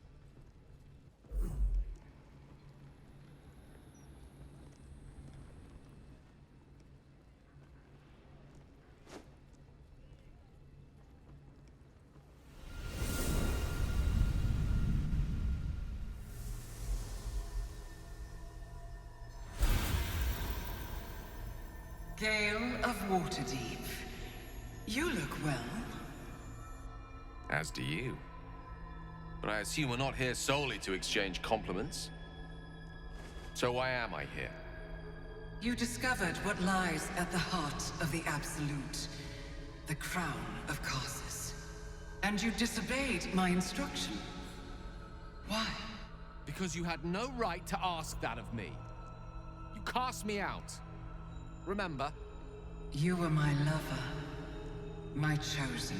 Gale of Waterdeep. You look well. As do you. But I assume we're not here solely to exchange compliments. So why am I here? You discovered what lies at the heart of the Absolute, the crown of Karsus. And you disobeyed my instruction. Why? Because you had no right to ask that of me. You cast me out. Remember? You were my lover, my chosen.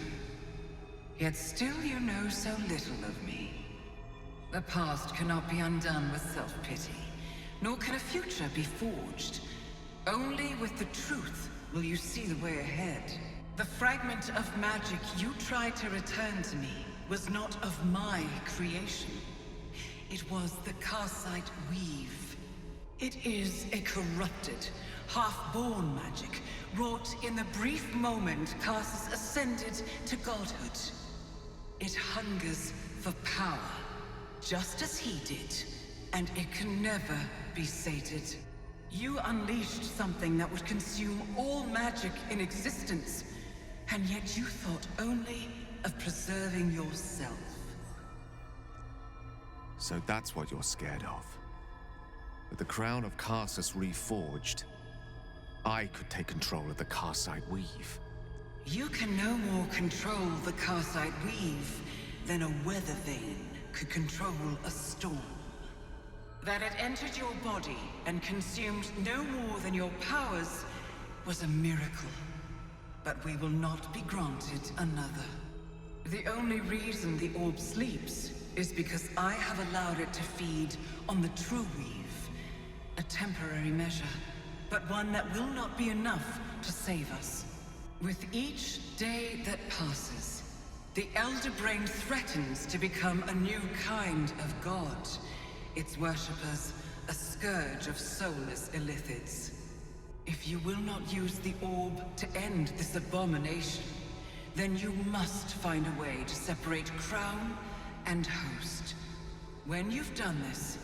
Yet still you know so little of me. The past cannot be undone with self-pity, nor can a future be forged. Only with the truth will you see the way ahead. The fragment of magic you tried to return to me was not of my creation. It was the Karsite weave. It is a corrupted, half-born magic, wrought in the brief moment Karsus ascended to godhood. It hungers for power, just as he did, and it can never be sated. You unleashed something that would consume all magic in existence, and yet you thought only of preserving yourself. So that's what you're scared of. With the crown of Karsus reforged, I could take control of the Karsite Weave. You can no more control the Karsite Weave than a weather vane could control a storm. That it entered your body and consumed no more than your powers was a miracle. But we will not be granted another. The only reason the orb sleeps is because I have allowed it to feed on the true weave. A temporary measure, but one that will not be enough to save us. With each day that passes, the Elder Brain threatens to become a new kind of god. Its worshippers, a scourge of soulless illithids. If you will not use the orb to end this abomination, then you must find a way to separate crown and host. When you've done this,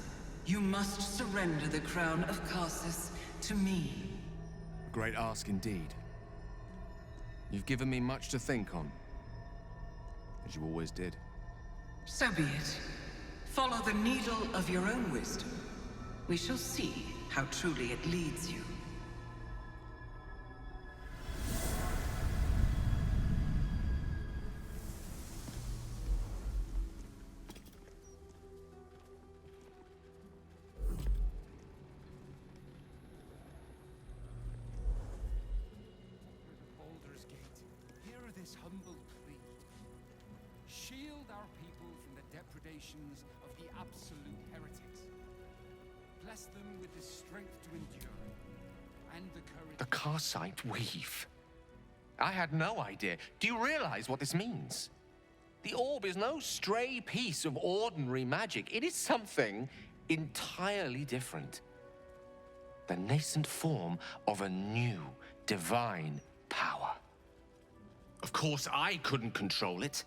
you must surrender the crown of Karsus to me. A great ask indeed. You've given me much to think on, as you always did. So be it. Follow the needle of your own wisdom. We shall see how truly it leads you. Shield our people from the depredations of the absolute heretics. Bless them with the strength to endure, and the courage... The Karsite Weave? I had no idea. Do you realize what this means? The orb is no stray piece of ordinary magic. It is something entirely different. The nascent form of a new, divine power. Of course, I couldn't control it.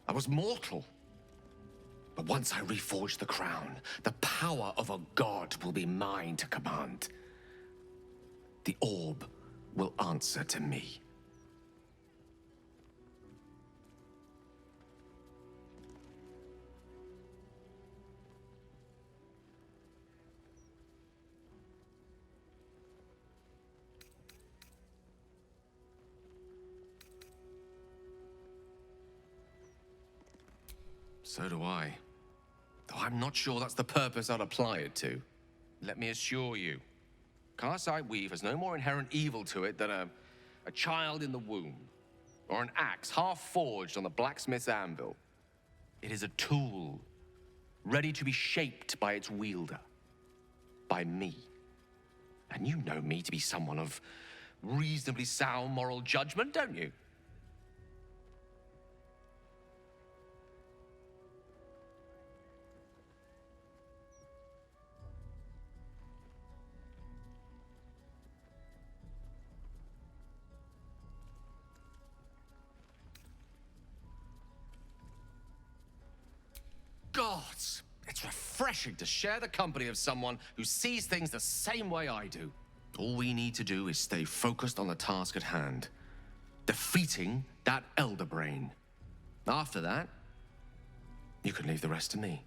I was mortal. But once I reforge the crown, the power of a god will be mine to command. The orb will answer to me. So do I. Though I'm not sure that's the purpose I'd apply it to. Let me assure you, Karsite Weave has no more inherent evil to it than a child in the womb, or an axe half-forged on the blacksmith's anvil. It is a tool, ready to be shaped by its wielder, by me. And you know me to be someone of reasonably sound moral judgment, don't you? Gods! It's refreshing to share the company of someone who sees things the same way I do. All we need to do is stay focused on the task at hand. Defeating that Elder Brain. After that, you can leave the rest to me.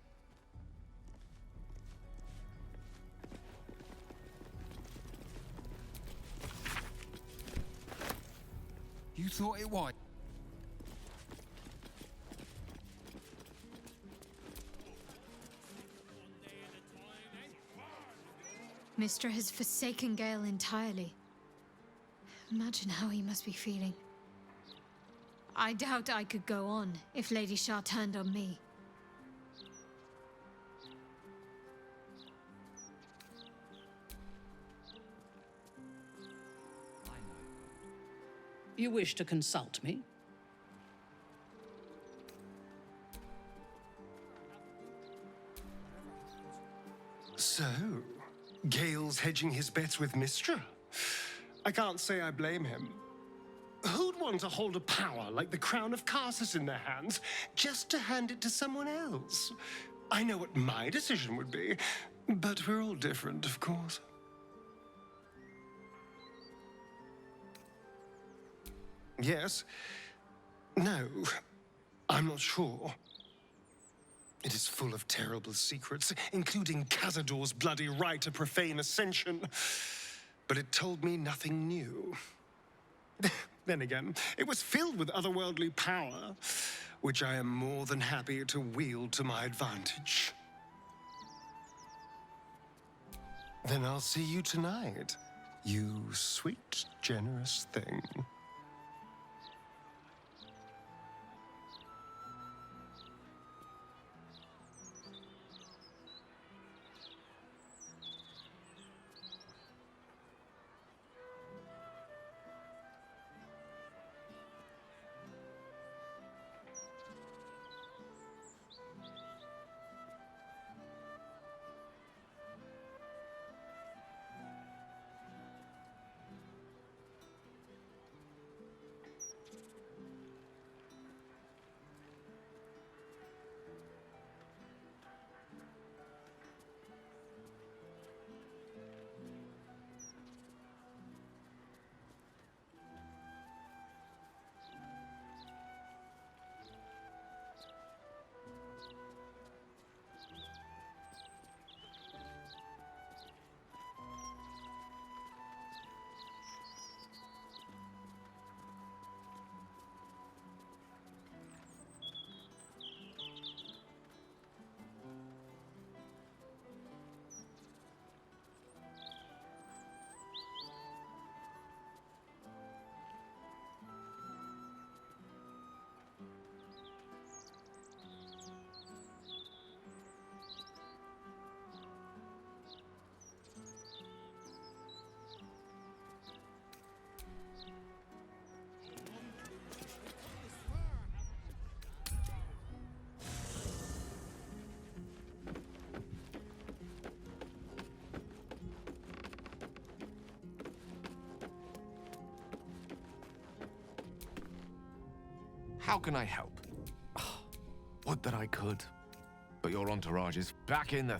You thought it was? Mystra has forsaken Gale entirely. Imagine how he must be feeling. I doubt I could go on if Lady Shah turned on me. You wish to consult me? So, Gale's hedging his bets with Mystra. I can't say I blame him. Who'd want to hold a power like the crown of Karsus in their hands just to hand it to someone else? I know what my decision would be, but we're all different, of course. Yes. No. I'm not sure. It is full of terrible secrets, including Cazador's bloody right to profane ascension. But it told me nothing new. Then again, it was filled with otherworldly power, which I am more than happy to wield to my advantage. Then I'll see you tonight, you sweet, generous thing. How can I help? Would that I could. But your entourage is back in the...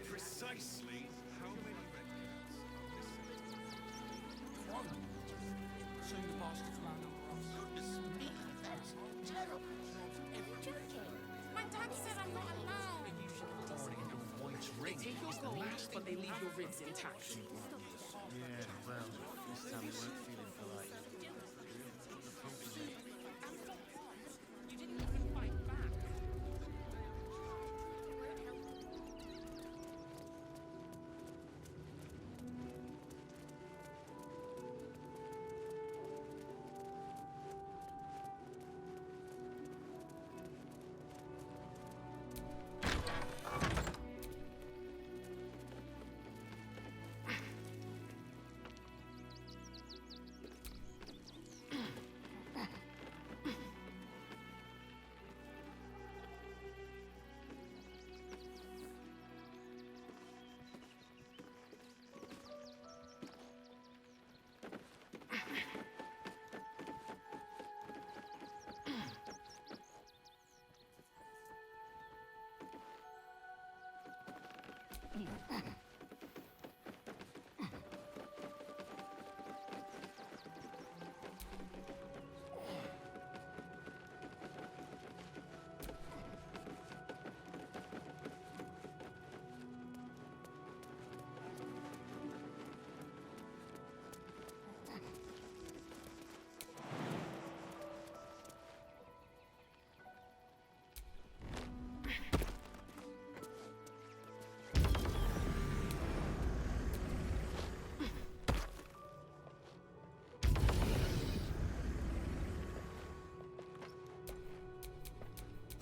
Precisely how many records One. Soon the master's man over us. Goodness me, that's terrible. My dad said I'm not allowed. White ring is the last, but they leave your ribs intact. Yeah, well, this time we weren't feeling polite. You didn't even fight back.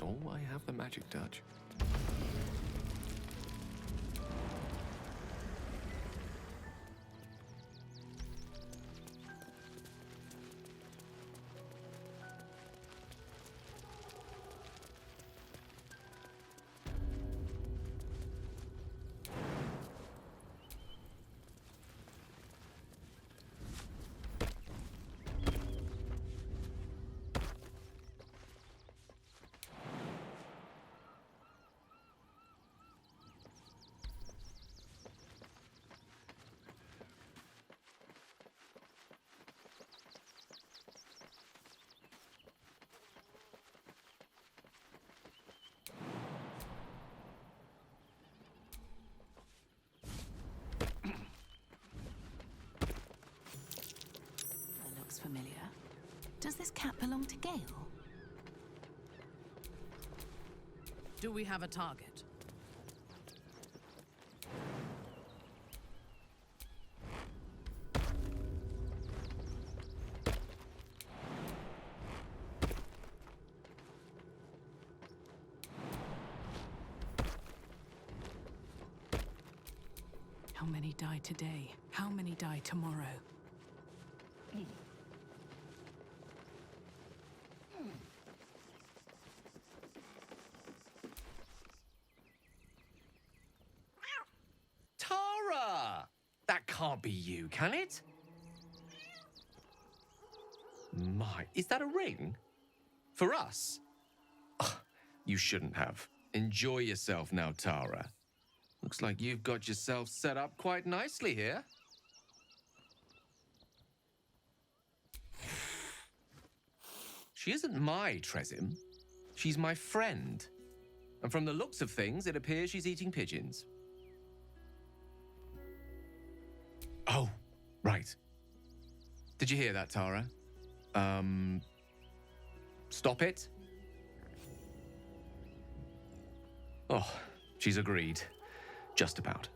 Oh, I have the magic touch. That looks familiar. Does this cat belong to Gale? Do we have a target? How many die today? How many die tomorrow? Tara! That can't be you, can it? My, is that a ring? For us? Ugh, you shouldn't have. Enjoy yourself now, Tara. Looks like you've got yourself set up quite nicely here. She isn't my Tresim. She's my friend. And from the looks of things, it appears she's eating pigeons. Oh, right. Did you hear that, Tara? Stop it? Oh, she's agreed. Just about.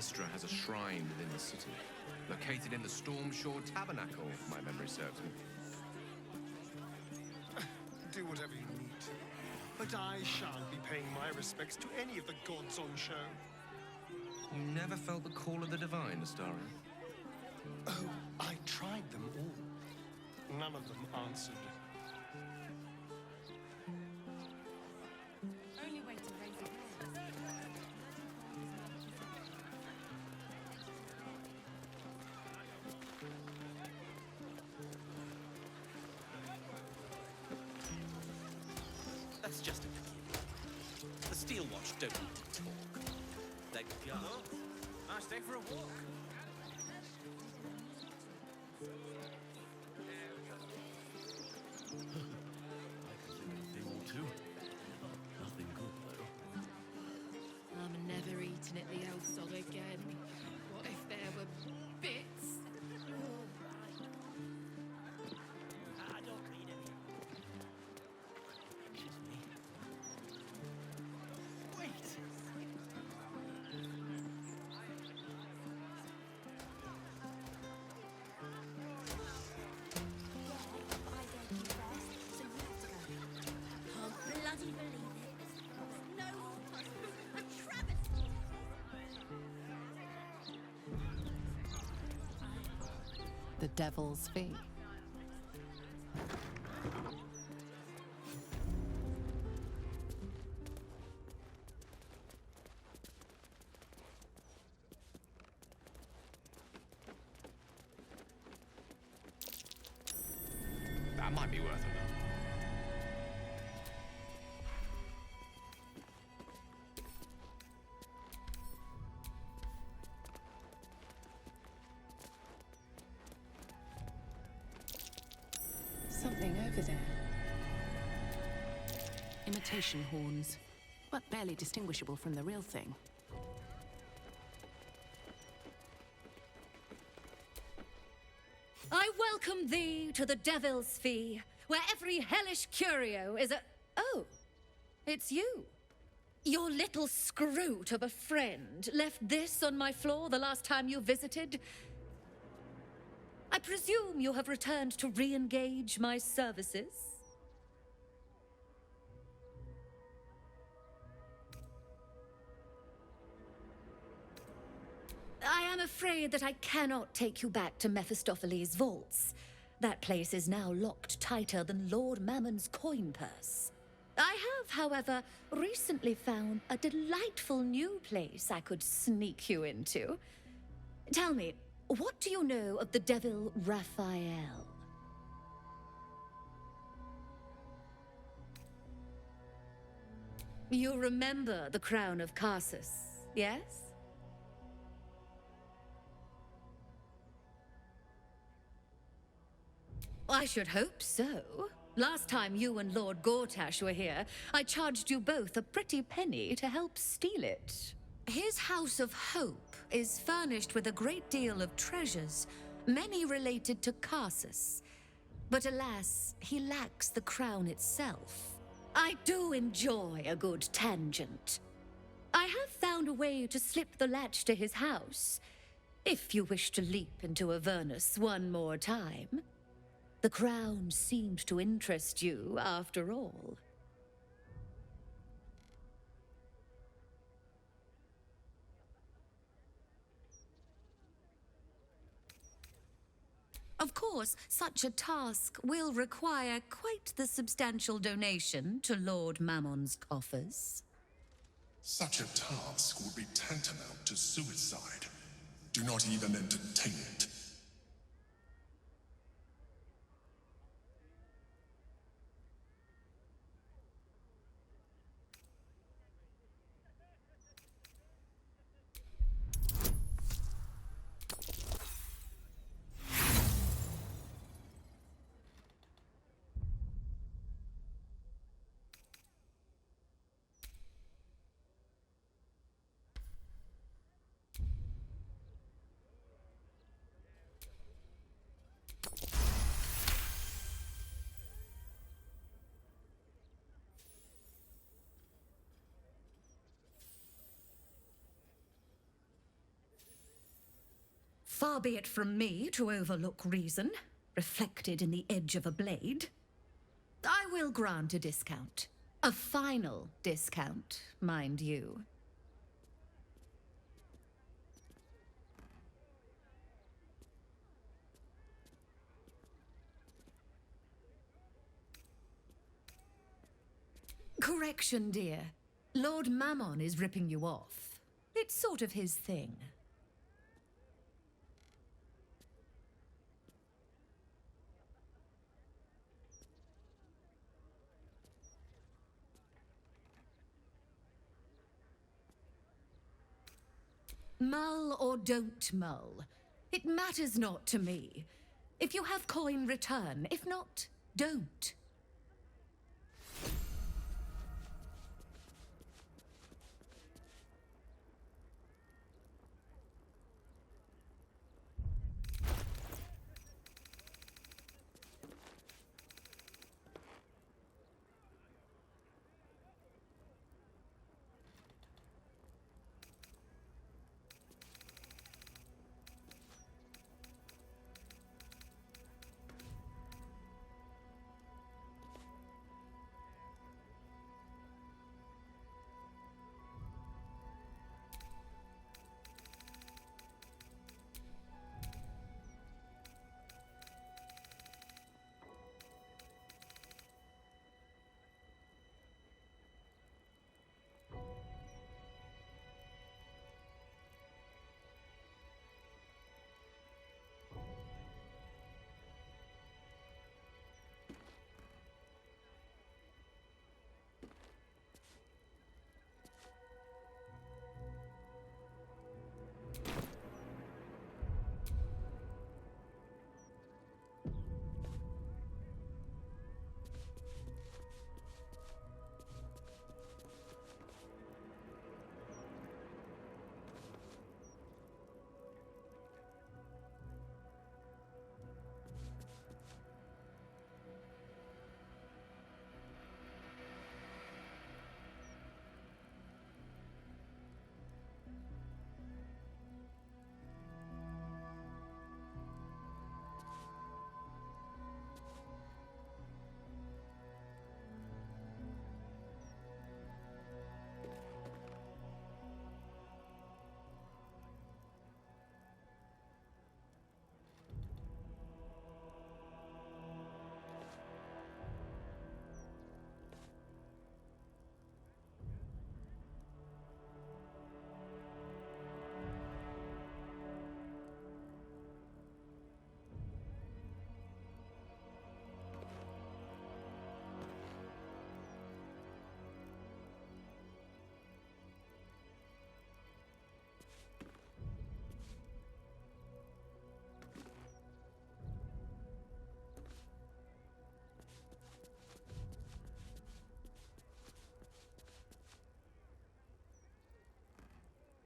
Vistra has a shrine within the city, located in the Stormshore Tabernacle, if my memory serves me. Do whatever you need. But I shan't be paying my respects to any of the gods on show. You never felt the call of the divine, Astaria? Oh, I tried them all. None of them answered. Only way to raise a hand. That's just a beginning. The Steel Watch don't need to talk. They go. Nice day for a walk. Nothing good, though. I'm never eating at the Helsik again. What if there were bits? I don't read it. Excuse me. Wait! Can't bloody believe it. No, a travesty. The Devil's Fee. That might be worth a look. Something over there. Imitation horns, but barely distinguishable from the real thing. I welcome thee to the Devil's Fee, where every hellish curio is a... Oh, it's you. Your little scroot of a friend left this on my floor the last time you visited. I presume you have returned to re-engage my services? I am afraid that I cannot take you back to Mephistopheles' vaults. That place is now locked tighter than Lord Mammon's coin purse. I have, however, recently found a delightful new place I could sneak you into. Tell me, what do you know of the devil Raphael? You remember the crown of Carsus, yes? I should hope so. Last time you and Lord Gortash were here, I charged you both a pretty penny to help steal it. His House of Hope is furnished with a great deal of treasures, many related to Carsus. But alas, he lacks the crown itself. I do enjoy a good tangent. I have found a way to slip the latch to his house, if you wish to leap into Avernus one more time. The crown seemed to interest you, after all. Of course, such a task will require quite the substantial donation to Lord Mammon's coffers. Such a task would be tantamount to suicide. Do not even entertain it. Far be it from me to overlook reason, reflected in the edge of a blade. I will grant a discount. A final discount, mind you. Correction, dear. Lord Mammon is ripping you off. It's sort of his thing. Mull or don't mull, it matters not to me. If you have coin, return. If not, don't.